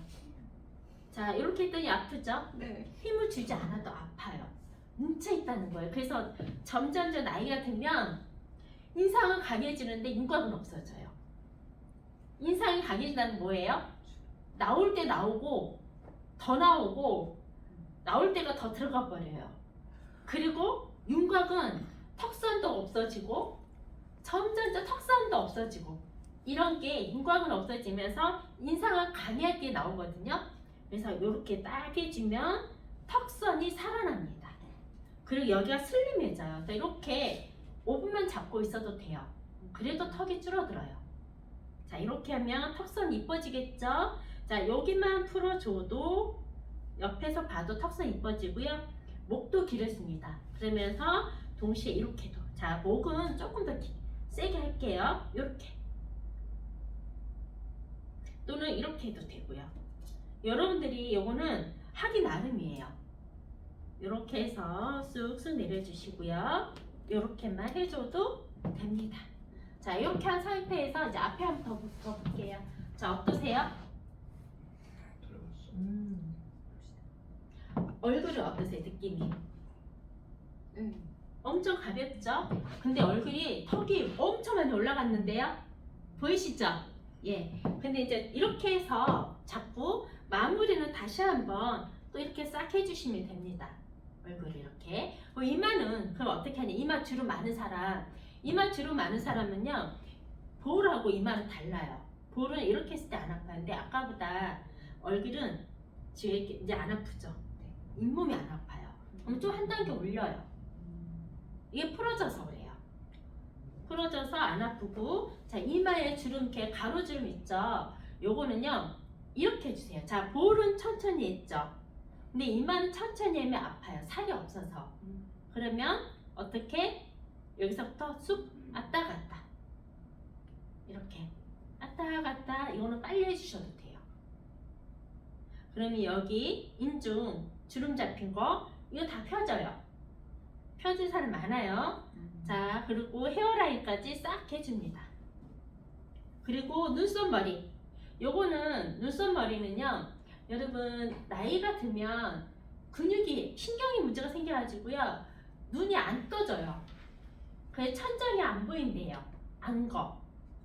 자, 이렇게 했더니 아프죠? 네. 힘을 주지 않아도 아파요. 뭉쳐 있다는 거예요. 그래서 점점 나이가 들면 인상은 강해지는데 윤곽은 없어져요. 인상이 강해진다는 뭐예요? 나올 때 나오고 더 나오고 나올 때가 더 들어가 버려요. 그리고 윤곽은 턱선도 없어지고 점점 턱선도 없어지고 이런 게 윤곽은 없어지면서 인상은 강하게 나오거든요. 그래서 이렇게 딱 해주면 턱선이 살아납니다. 그리고 여기가 슬림해져요. 그래서 이렇게 5분만 잡고 있어도 돼요. 그래도 턱이 줄어들어요. 자, 이렇게 하면 턱선 이뻐지겠죠? 자, 여기만 풀어줘도 옆에서 봐도 턱선 이뻐지고요. 목도 길어집니다. 그러면서 동시에 이렇게도 자, 목은 조금 더 세게 할게요. 이렇게. 또는 이렇게 해도 되고요. 여러분들이 요거는 하기 나름이에요. 이렇게 해서 쑥쑥 내려주시고요. 이렇게만 해줘도 됩니다. 자, 이렇게 한 상태에서 이제 앞에 한번 더 볼게요. 자, 어떠세요? 얼굴은 어떠세요? 느낌이? 엄청 가볍죠? 근데 얼굴이 턱이 엄청 많이 올라갔는데요? 보이시죠? 예. 근데 이제 이렇게 해서 자꾸 마무리는 다시 한번 또 이렇게 싹 해주시면 됩니다. 얼굴 이렇게. 이마는 그럼 어떻게 하냐? 이마 주름 많은 사람. 이마 주름 많은 사람은요. 볼하고 이마는 달라요. 볼은 이렇게 했을 때 안 아파요. 근데 아까보다 얼굴은 지금 이렇게 이제 안 아프죠? 잇몸이 안 아파요. 그럼 좀 한 단계 올려요. 이게 풀어져서 그래요. 풀어져서 안 아프고, 자, 이마에 주름, 이렇게 가로주름 있죠? 요거는요, 이렇게 해주세요. 자, 볼은 천천히 했죠? 근데 이마는 천천히 하면 아파요. 살이 없어서. 그러면 어떻게? 여기서부터 쑥 왔다 갔다. 이렇게. 왔다 갔다. 이거는 빨리 해주셔도 돼요. 그러면 여기 인중 주름 잡힌 거, 이거 다 펴져요. 펴진 사람 많아요. 자, 그리고 헤어라인까지 싹 해줍니다. 그리고 눈썹머리. 요거는 눈썹머리는요, 여러분 나이가 들면 근육이 신경이 문제가 생겨가지고요, 눈이 안 떠져요. 그래서 천장이 안 보인대요. 안거.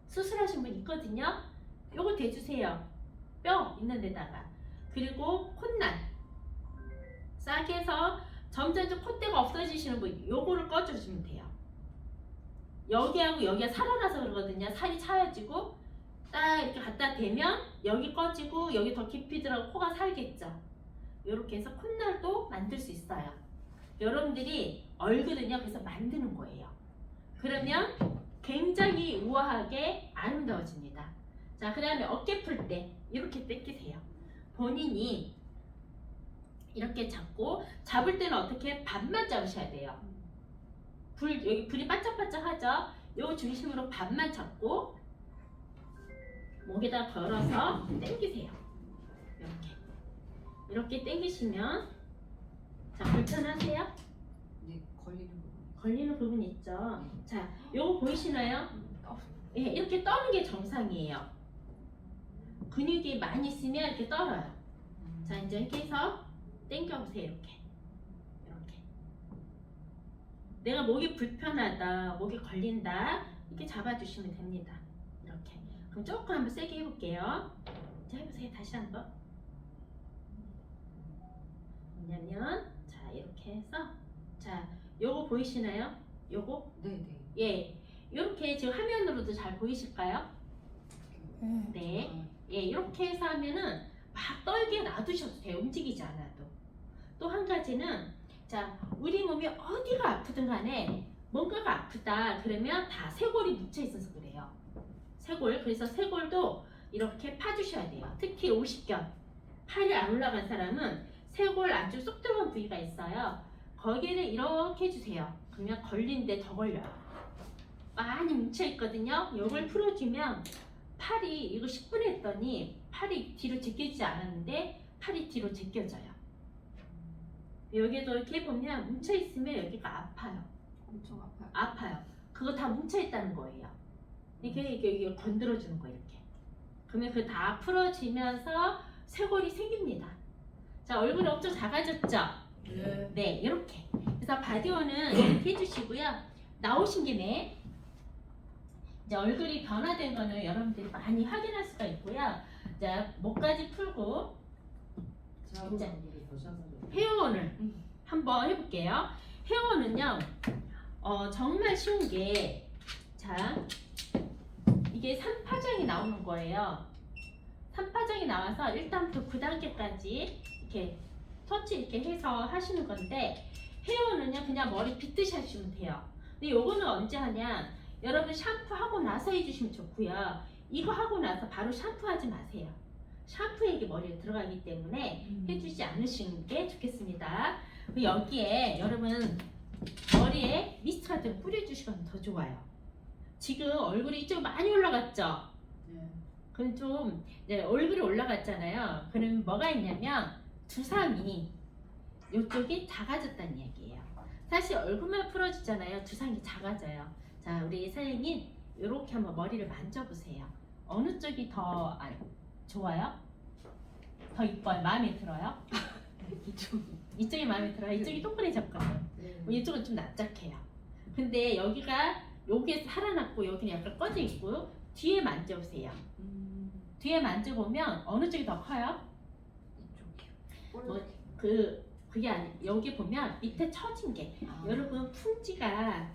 수술하신 분 있거든요. 요거 대주세요. 뼈 있는 데다가. 그리고 콧날 싸게 해서 점점 콧대가 없어지시는 분, 요거를 꺼주시면 돼요. 여기하고 여기가 살아나서 그러거든요. 살이 차야지고 딱 이렇게 갖다 대면 여기 꺼지고 여기 더 깊이 들어가고 코가 살겠죠. 이렇게 해서 콧날도 만들 수 있어요. 여러분들이 얼굴은요, 그래서 만드는 거예요. 그러면 굉장히 우아하게 아름다워집니다. 자, 그 다음에 어깨 풀 때 이렇게 당기세요. 본인이 이렇게 잡고, 잡을 때는 어떻게 반만 잡으셔야 돼요. 여기 불이 반짝반짝하죠? 요 중심으로 반만 잡고 목에다 걸어서 당기세요. 이렇게 당기시면, 자, 불편하세요? 네, 걸리는 부분 있죠? 자, 요거 보이시나요? 예, 이렇게 떠는 게 정상이에요. 근육이 많이 있으면 이렇게 떨어요. 자, 이제 이렇게 해서 당겨보세요. 이렇게. 내가 목이 불편하다, 목이 걸린다, 이렇게 잡아주시면 됩니다. 이렇게. 그럼 조금 한번 세게 해볼게요. 자, 해보세요. 다시 한번. 왜냐면, 자, 이렇게 해서, 자, 요거 보이시나요? 요거? 네네. 예. 이렇게 지금 화면으로도 잘 보이실까요? 네. 예, 이렇게 해서 하면은 막 떨게 놔두셔도 돼요. 움직이지 않아도. 또 한 가지는, 자, 우리 몸이 어디가 아프든 간에 뭔가가 아프다 그러면 다 쇄골이 묻혀 있어서 그래요. 쇄골. 그래서 쇄골도 이렇게 파주셔야 돼요. 특히 50견 팔이 안 올라간 사람은 쇄골 안쪽 쏙 들어간 부위가 있어요. 거기를 이렇게 해주세요. 그러면 걸리는데 더 걸려요. 많이 뭉쳐 있거든요. 이걸 풀어주면 팔이, 이거 10분 했더니 팔이 뒤로 제껴지지 않았는데 팔이 뒤로 제껴져요. 여기도 이렇게 보면 뭉쳐 있으면 여기가 아파요. 엄청 아파요. 아파요. 그거 다 뭉쳐 있다는 거예요. 이게 건드려 주는 거 이렇게. 그러면 그 다 풀어지면서 쇄골이 생깁니다. 자, 얼굴이 엄청 작아졌죠? 네. 네, 이렇게. 그래서 바디오는 이렇게 해주시고요. 나오신 김에 이제 얼굴이 변화된 거는 여러분들이 많이 확인할 수가 있고요. 자, 목까지 풀고 이제 헤어원을 한번 해볼게요. 헤어원은요, 정말 쉬운 게, 자, 이게 3파장이 나오는 거예요. 3파장이 나와서 1단부터 9단계까지 이렇게 터치 이렇게 해서 하시는 건데, 헤어는요 그냥 머리 빗듯이 하시면 돼요. 근데 요거는 언제 하냐, 여러분 샴푸하고 나서 해주시면 좋고요. 이거 하고 나서 바로 샴푸하지 마세요. 샴푸액이 머리에 들어가기 때문에 해주지 않으시는 게 좋겠습니다. 여기에 여러분 머리에 미스트 같은 거 뿌려주시면 더 좋아요. 지금 얼굴이 이쪽 많이 올라갔죠? 네. 그럼 좀 이제 얼굴이 올라갔잖아요. 그럼 뭐가 있냐면 두상이 이쪽이 작아졌다는 얘기예요. 사실 얼굴만 풀어주잖아요. 두상이 작아져요. 자, 우리 선생님 이렇게 한번 머리를 만져보세요. 어느 쪽이 더 좋아요? 더 이뻐요? 마음에 들어요? 이쪽이 마음에 들어요? 이쪽이 동그래졌거든요. 네. 이쪽은 좀 납작해요. 근데 여기가 여기에 살아났고 여기는 약간 꺼져 있고 뒤에 만져보세요. 뒤에 만져보면 어느 쪽이 더 커요? 이쪽이요. 그게 아니 여기 보면 밑에 처진 게 아. 여러분 풍지가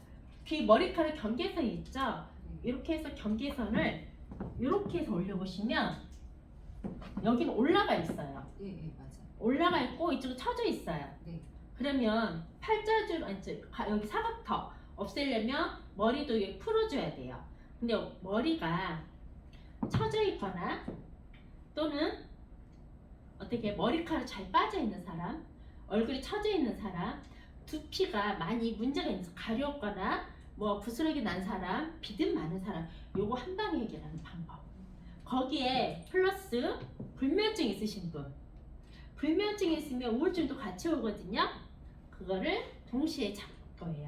귀 머리카락 경계선 있죠? 이렇게 해서 경계선을 이렇게 해서 올려보시면 여기는 올라가 있어요. 예, 예, 맞아. 올라가 있고 이쪽은 처져 있어요. 네. 그러면 팔자줄 여기 사각턱 없애려면 머리도 이렇게 풀어줘야 돼요. 근데 머리가 처져 있거나 또는 어떻게 머리카락 잘 빠져 있는 사람, 얼굴이 처져 있는 사람, 두피가 많이 문제가 있는 가렵거나 뭐 부스러기 난 사람, 비듬 많은 사람, 요거 한 방에 해결하는 방법. 거기에 플러스 불면증 있으신 분, 불면증 있으면 우울증도 같이 오거든요. 그거를 동시에 잡을 거예요.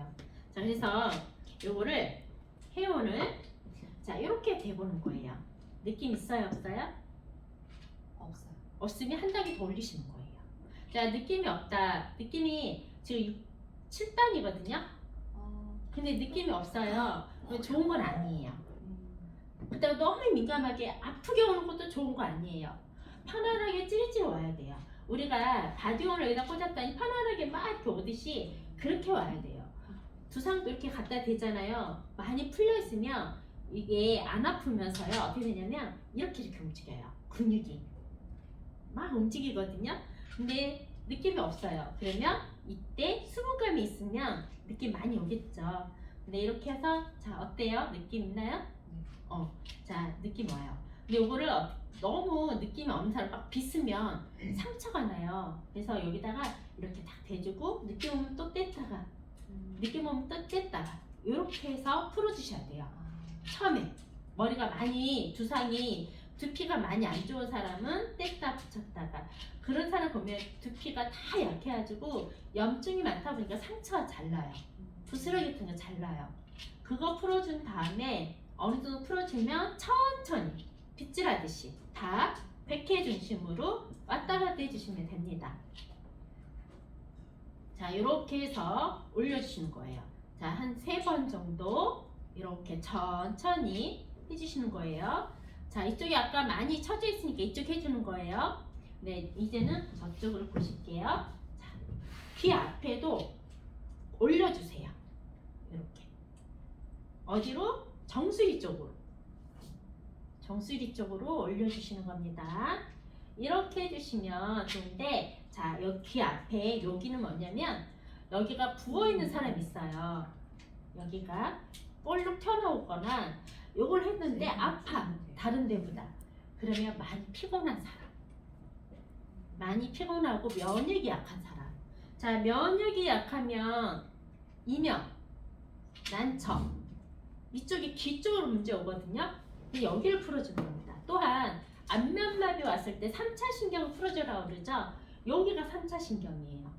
자, 그래서 요거를 헤어를 자 이렇게 대보는 거예요. 느낌 있어요, 없어요? 없어요. 없으면 한 단계 더 올리시는 거예요. 자, 느낌이 없다. 느낌이 지금 7단이거든요. 근데 느낌이 없어요. 그건 좋은 건 아니에요. 그다음 너무 민감하게 아프게 오는 것도 좋은 거 아니에요. 편안하게 찌릿찌릿 와야 돼요. 우리가 바디원을 여기다 꽂았더니 편안하게 막 이렇게 오듯이 그렇게 와야 돼요. 두상도 이렇게 갖다 대잖아요. 많이 풀려 있으면 이게 안 아프면서요. 어떻게 되냐면 이렇게 움직여요. 근육이 막 움직이거든요. 근데 느낌이 없어요. 그러면 이때 수분감이 있으면 느낌 많이 오겠죠. 근데 이렇게 해서 자 어때요? 느낌 있나요? 자 느낌 와요. 근데 이거를 너무 느낌이 없는 사람 막 빗으면 상처가 나요. 그래서 여기다가 이렇게 딱 대주고 느낌 오면 또 뗐다가 느낌 오면 또 뗐다가 이렇게 해서 풀어주셔야 돼요. 처음에 머리가 많이 두피가 많이 안 좋은 사람은 뗐다 붙였다가 그런 사람 보면 두피가 다 약해가지고 염증이 많다 보니까 상처가 잘 나요. 부스러기 같은 거 잘 나요. 그거 풀어준 다음에 어느 정도 풀어주면 천천히 빗질하듯이 다 백회 중심으로 왔다 갔다 해주시면 됩니다. 자, 이렇게 해서 올려주시는 거예요. 자, 한 3번 정도 이렇게 천천히 해주시는 거예요. 자, 이쪽이 아까 많이 처져 있으니까 이쪽 해주는 거예요. 네, 이제는 저쪽으로 보실게요. 자, 귀 앞에도 올려주세요. 이렇게. 어디로? 정수리 쪽으로. 정수리 쪽으로 올려주시는 겁니다. 이렇게 해주시면 좋은데, 자, 여기 귀 앞에 여기는 뭐냐면 여기가 부어있는 사람이 있어요. 여기가 볼록 튀어나오거나 요걸 했는데 아파. 다른 데보다. 그러면 많이 피곤한 사람. 많이 피곤하고 면역이 약한 사람. 자, 면역이 약하면 이명, 난청 이쪽이 귀 쪽으로 문제 오거든요. 근데 여기를 풀어주는 겁니다. 또한 안면마비 왔을 때 3차 신경을 풀어주라고 그러죠. 여기가 3차 신경이에요.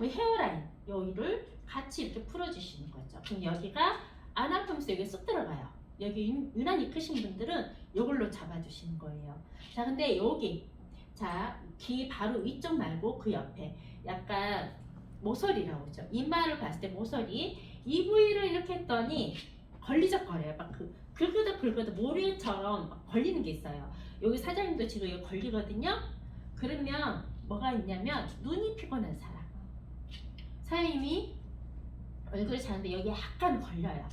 헤어라인 여기를 같이 이렇게 풀어주시는 거죠. 그럼 여기가 안 아프면서 여기 쏙 들어가요. 여기 유난히 크신 분들은 이걸로 잡아주시는 거예요. 자, 근데 여기 자, 귀 바로 위쪽 말고 그 옆에 약간 모서리라고 그러죠. 이마를 봤을 때 모서리 이 부위를 이렇게 했더니 걸리적거려요. 막 긁으다 모래처럼 막 걸리는 게 있어요. 여기 사장님도 지금 여기 걸리거든요. 그러면 뭐가 있냐면 눈이 피곤한 사람. 사장님이 얼굴이 자는데 여기 약간 걸려요.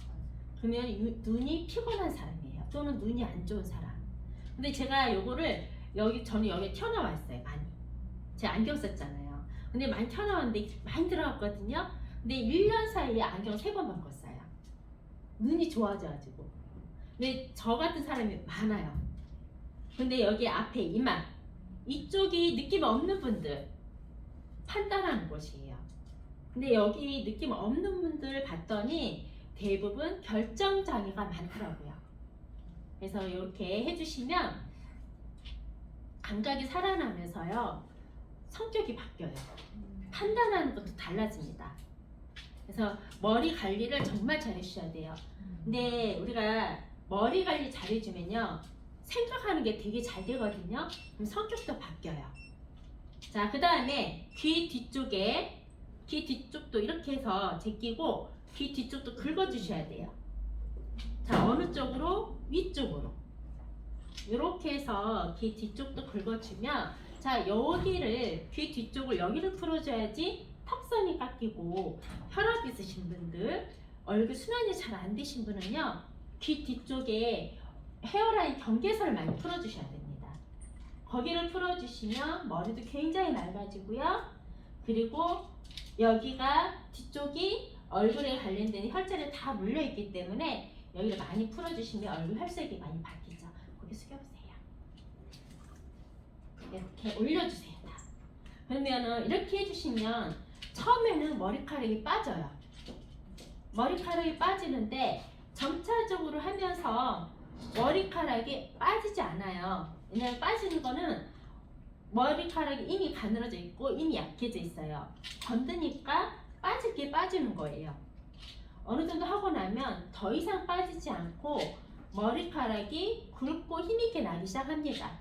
그러면 눈이 피곤한 사람이에요. 또는 눈이 안 좋은 사람. 근데 제가 요거를 저는 여기 튀어나와 있어요. 많이. 제가 안경 썼잖아요. 근데 많이 튀어나왔는데 많이 들어갔거든요. 근데 1년 사이에 안경 3번 바꿨어요. 눈이 좋아져가지고. 근데 저 같은 사람이 많아요. 근데 여기 앞에 이마 이쪽이 느낌 없는 분들 판단하는 곳이에요. 근데 여기 느낌 없는 분들 봤더니 대부분 결정장애가 많더라고요. 그래서 이렇게 해주시면 감각이 살아나면서요 성격이 바뀌어요. 판단하는 것도 달라집니다. 그래서 머리 관리를 정말 잘 해주셔야 돼요. 근데 우리가 머리 관리 잘 해주면요 생각하는 게 되게 잘 되거든요. 그럼 성격도 바뀌어요. 자, 그 다음에 귀 뒤쪽도 이렇게 해서 제끼고 귀 뒤쪽도 긁어주셔야 돼요. 자, 어느 쪽으로? 위쪽으로. 이렇게 해서 귀 뒤쪽도 긁어주면, 자, 여기를, 귀 뒤쪽을 여기를 풀어줘야지 턱선이 깎이고, 혈압 있으신 분들, 얼굴 순환이 잘 안 되신 분은요, 귀 뒤쪽에 헤어라인 경계선을 많이 풀어주셔야 됩니다. 거기를 풀어주시면 머리도 굉장히 맑아지고요. 그리고 여기가 뒤쪽이 얼굴에 관련된 혈자리 다 물려있기 때문에 여기를 많이 풀어주시면 얼굴 혈색이 많이 바뀌죠. 고개 숙여보세요. 이렇게 올려주세요. 다. 그러면은 이렇게 해주시면 처음에는 머리카락이 빠져요. 머리카락이 빠지는데 점차적으로 하면서 머리카락이 빠지지 않아요. 왜냐면 빠지는 거는 머리카락이 이미 가늘어져 있고 이미 약해져 있어요. 건드니까 빠질 게 빠지는 거예요. 어느 정도 하고 나면 더 이상 빠지지 않고 머리카락이 굵고 힘있게 나기 시작합니다.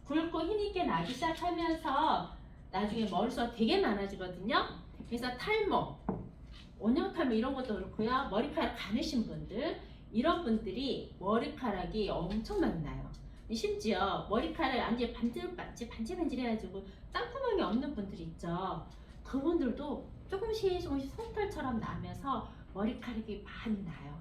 굵고 힘있게 나기 시작하면서 나중에 머리숱가 되게 많아지거든요. 그래서 탈모, 원형 탈모 이런 것도 그렇고요. 머리카락 가느신 분들, 이런 분들이 머리카락이 엄청 많이 나요. 심지어 머리카락이 완전 반질반질해가지고 땀구멍이 없는 분들이 있죠. 그분들도 조금씩 솜털처럼 나면서 머리카락이 많이 나요.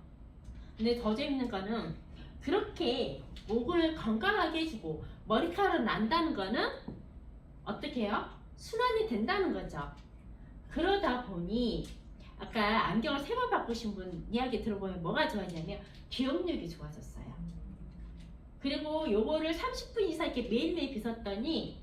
근데 더 재밌는 거는 그렇게 목을 건강하게 해주고 머리카락 난다는 거는 어떻게 해요? 순환이 된다는 거죠. 그러다 보니 아까 안경을 3번 바꾸신 분 이야기 들어보면 뭐가 좋아지냐면 기억력이 좋아졌어요. 그리고 요거를 30분 이상 이렇게 매일매일 빗었더니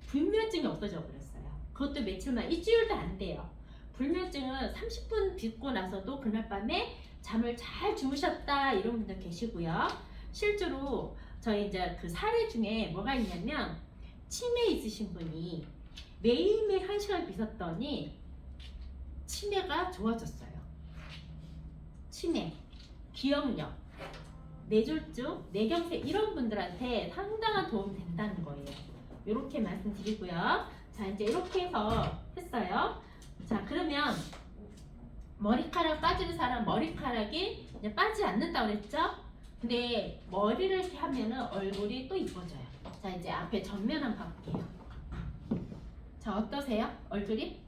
불면증이 없어져 버렸어요. 그것도 며칠만, 일주일도 안 돼요. 불면증은 30분 빗고 나서도 그날 밤에 잠을 잘 주무셨다 이런 분들 계시고요. 실제로 저희 이제 그 사례 중에 뭐가 있냐면 치매 있으신 분이 매일매일 1시간 빗었더니 치매가 좋아졌어요. 치매, 기억력, 뇌졸중, 뇌경색 이런 분들한테 상당한 도움이 된다는 거예요. 이렇게 말씀드리고요. 자, 이제 이렇게 해서 했어요. 자, 그러면 머리카락 빠지는 사람 머리카락이 이제 빠지지 않는다고 그랬죠? 근데 머리를 이렇게 하면은 얼굴이 또 이뻐져요. 자, 이제 앞에 전면 한번 볼게요. 자, 어떠세요? 얼굴이?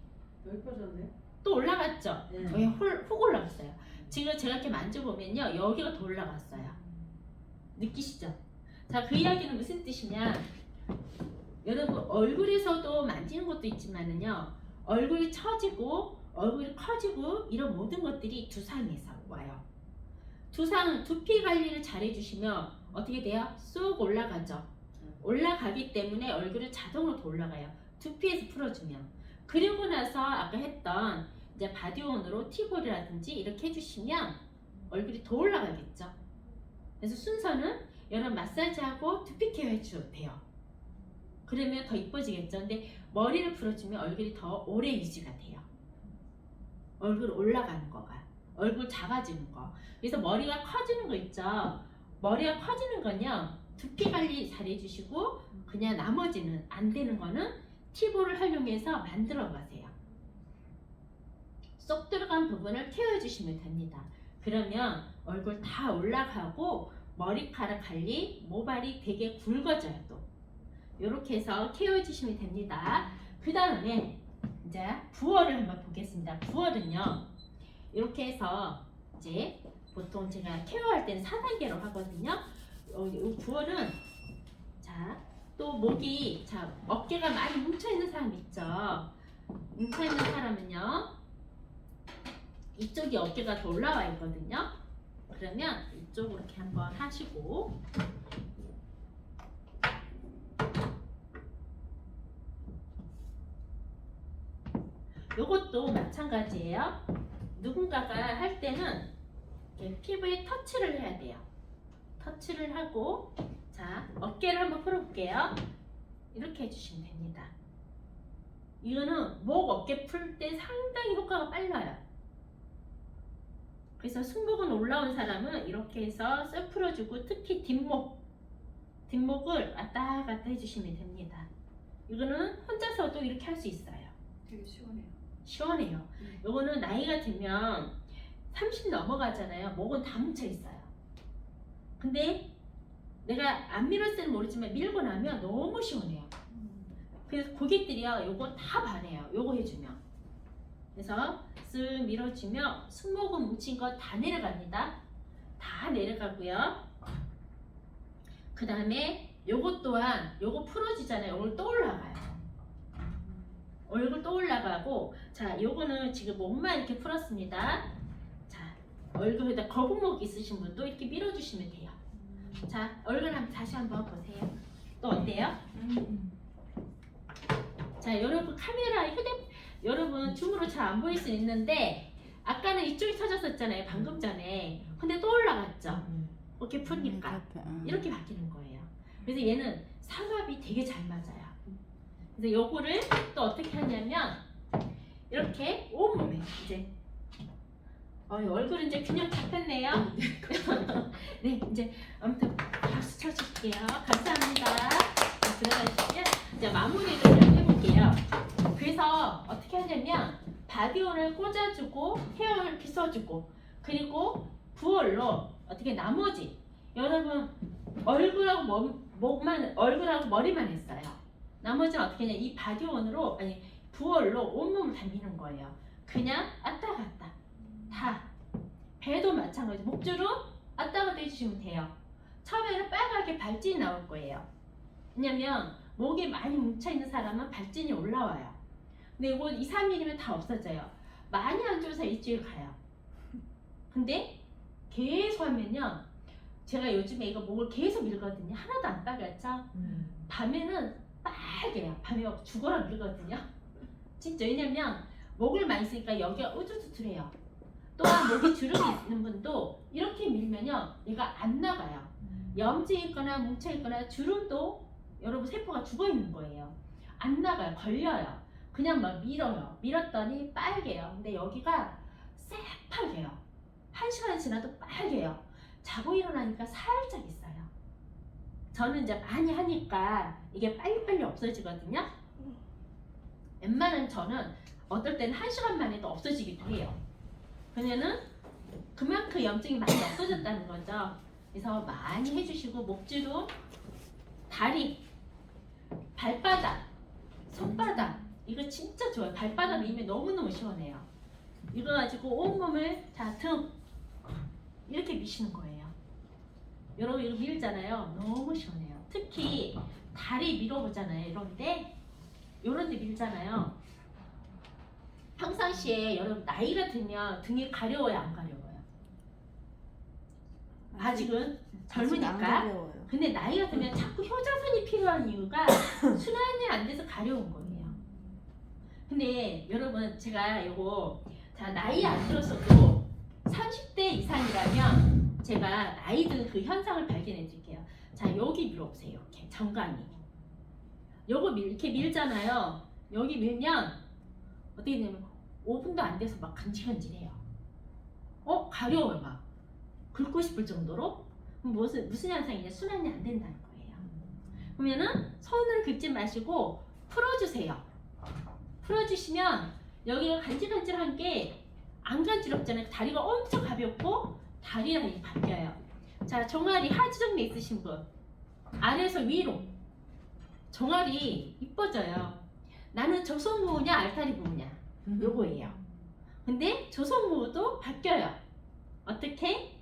예뻐졌네요. 또 올라갔죠? 네. 여기 훅 올라갔어요. 지금 제가 이렇게 만져보면요, 여기가 더 올라갔어요. 느끼시죠? 자, 그 이야기는 무슨 뜻이냐? 여러분 얼굴에서도 만지는 것도 있지만은요, 얼굴이 처지고 얼굴이 커지고 이런 모든 것들이 두상에서 와요. 두피 관리를 잘 해주시면 어떻게 돼요? 쑥 올라가죠. 올라가기 때문에 얼굴은 자동으로 더 올라가요. 두피에서 풀어주면. 그리고 나서 아까 했던 이제 바디온으로 티볼이라든지 이렇게 해주시면 얼굴이 더 올라가겠죠. 그래서 순서는 여러분 마사지하고 두피 케어 해주셔도 돼요. 그러면 더 이뻐지겠죠. 근데 머리를 풀어주면 얼굴이 더 오래 유지가 돼요. 얼굴 올라가는 거가, 얼굴 작아지는 거. 그래서 머리가 커지는 거 있죠. 머리가 커지는 건요, 두피 관리 잘 해주시고 그냥 나머지는 안 되는 거는 티볼을 활용해서 만들어 가세요. 쏙 들어간 부분을 케어해 주시면 됩니다. 그러면 얼굴 다 올라가고 머리카락 관리, 모발이 되게 굵어져요. 또 이렇게 해서 케어해 주시면 됩니다. 그 다음에 이제 부어를 한번 보겠습니다. 부어는요, 이렇게 해서 이제 보통 제가 케어할 때는 4단계로 하거든요. 이 부어는 자, 또 목이, 자, 어깨가 많이 뭉쳐있는 사람 있죠. 뭉쳐있는 사람은요, 이쪽이 어깨가 더 올라와 있거든요. 그러면 이쪽으로 이렇게 한번 하시고, 요것도 마찬가지예요. 누군가가 할 때는 이렇게 피부에 터치를 해야 돼요. 터치를 하고, 자, 어깨를 한번 풀어볼게요. 이렇게 해주시면 됩니다. 이거는 목 어깨 풀 때 상당히 효과가 빨라요. 그래서 승모근 올라온 사람은 이렇게 해서 쓱 풀어주고, 특히 뒷목을 왔다 갔다 해주시면 됩니다. 이거는 혼자서도 이렇게 할 수 있어요. 되게 시원해요. 시원해요. 요거는 나이가 들면 30 넘어가잖아요. 목은 다 뭉쳐 있어요. 근데 내가 안 밀었을지는 모르지만 밀고 나면 너무 시원해요. 그래서 고객들이요, 요거 다 반해요. 요거 해주면. 그래서 쓱 밀어주면 승모근 뭉친 거 다 내려갑니다. 다 내려가고요. 그 다음에 요거 또한 요거 풀어지잖아요. 요걸 또 올라가요. 얼굴 또 올라가고, 자, 요거는 지금 목만 이렇게 풀었습니다. 자, 얼굴에다 거북목 있으신 분도 이렇게 밀어주시면 돼요. 자, 얼굴 다시 한번 보세요. 또 어때요? 자, 여러분 여러분 줌으로 잘 안 보일 수 있는데 아까는 이쪽이 터졌었잖아요. 방금 전에. 근데 또 올라갔죠. 이렇게 푸니까 이렇게 바뀌는 거예요. 그래서 얘는 삼합이 되게 잘 맞아요. 그래서 요거를 또 어떻게 하냐면 이렇게 온몸에 이제 얼굴은 이제 균형 잡혔네요. 네, 이제 아무튼 박수 쳐줄게요. 감사합니다. 들어가시면 이제 마무리를 좀 해볼게요. 그래서 어떻게 하냐면 바디오일을 꽂아주고 헤어를 빗어주고, 그리고 부얼로 어떻게 나머지 여러분 얼굴하고 얼굴하고 머리만 했어요. 나머지는 어떻게 하냐, 이 바디오일로 아니 부얼로 온몸을 다 미는 거예요. 그냥 왔다 갔다 다. 배도 마찬가지. 목주름 왔다 갔다 해주시면 돼요. 처음에는 빨갛게 발진이 나올 거예요. 왜냐면 목이 많이 뭉쳐있는 사람은 발진이 올라와요. 근데 이거 2, 3일이면 다 없어져요. 많이 안 좋아서 일주일 가요. 근데 계속 하면요, 제가 요즘에 이거 목을 계속 밀거든요. 하나도 안 빨갛죠? 밤에는 빨개요. 밤에 죽어라 밀거든요. 진짜. 왜냐면 목을 많이 쓰니까 여기가 우두두두해요. 또한 목에 주름이 있는 분도 이렇게 밀면요, 얘가 안 나가요. 염증이 있거나 뭉쳐있거나 주름도 여러분 세포가 죽어있는 거예요. 안 나가요. 걸려요. 그냥 막 밀어요. 밀었더니 빨개요. 근데 여기가 새빨개요. 1시간 지나도 빨개요. 자고 일어나니까 살짝 있어요. 저는 이제 많이 하니까 이게 빨리빨리 없어지거든요. 웬만한 저는 어떨 때는 1시간 만에도 없어지기도 해요. 그러면은 그만큼 염증이 많이 없어졌다는 거죠. 그래서 많이 해주시고, 목주름, 다리, 발바닥, 손바닥, 이거 진짜 좋아요. 발바닥 밀면 너무너무 시원해요. 이거 가지고 온몸을, 자, 등 이렇게 미시는 거예요. 여러분 이거 밀잖아요. 너무 시원해요. 특히 다리 밀어보잖아요. 이런데 밀잖아요. 평상시에 여러분 나이가 들면 등이 가려워요, 안 가려워요? 아직은 젊으니까. 근데 나이가 들면 자꾸 효자손이 필요한 이유가 순환이 안 돼서 가려운 거예요. 근데 여러분 제가 요거, 자, 나이 안 들었어도 30대 이상이라면 제가 나이 든 그 현상을 발견해 드릴게요. 자, 여기 밀어보세요. 이렇게 정강이 요거 이렇게 밀잖아요. 여기 밀면 어떻게 되냐면 5분도 안 돼서 막 간질간질해요. 가려워요. 막 긁고 싶을 정도로. 무슨 현상이냐, 순환이 안 된다는 거예요. 그러면은 손을 긁지 마시고 풀어주세요. 풀어주시면 여기가 간질간질한 게 안 간지럽잖아요. 다리가 엄청 가볍고 다리 라인이 바뀌어요. 자, 종아리 하지정맥 있으신 분, 아래에서 위로 종아리 이뻐져요. 나는 조선무냐 알타리 부냐 요거예요. 근데 조선무도 바뀌어요. 어떻게?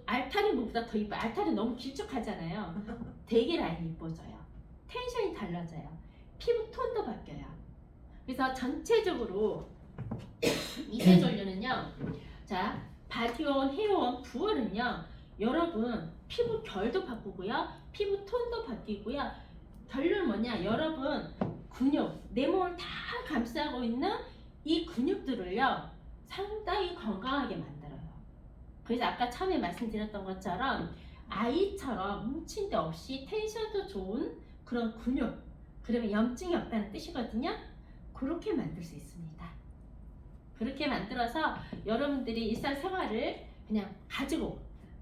알타리 무보다 더 이뻐요. 알타리 너무 길쭉하잖아요. 되게 라인이 이뻐져요. 텐션이 달라져요. 피부 톤도 바뀌어요. 그래서 전체적으로 이세전류는요, 자, 바디온, 헤어온, 부얼은요, 여러분 피부 결도 바꾸고요, 피부 톤도 바뀌고요. 결론은 뭐냐, 여러분 근육, 내 몸을 다 감싸고 있는 이 근육들을요 상당히 건강하게 만들어요. 그래서 아까 처음에 말씀드렸던 것처럼 아이처럼 뭉친 데 없이 텐션도 좋은 그런 근육, 그러면 염증이 없다는 뜻이거든요. 그렇게 만들 수 있습니다. 그렇게 만들어서 여러분들이 일상생활을 그냥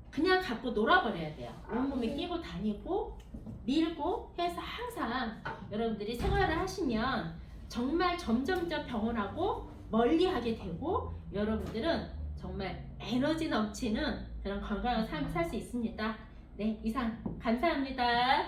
그냥 갖고 놀아버려야 돼요. 온몸에 끼고 다니고 밀고 해서 항상 여러분들이 생활을 하시면 정말 점점점 병원하고 멀리하게 되고 여러분들은 정말 에너지 넘치는 그런 건강한 삶을 살 수 있습니다. 네, 이상 감사합니다.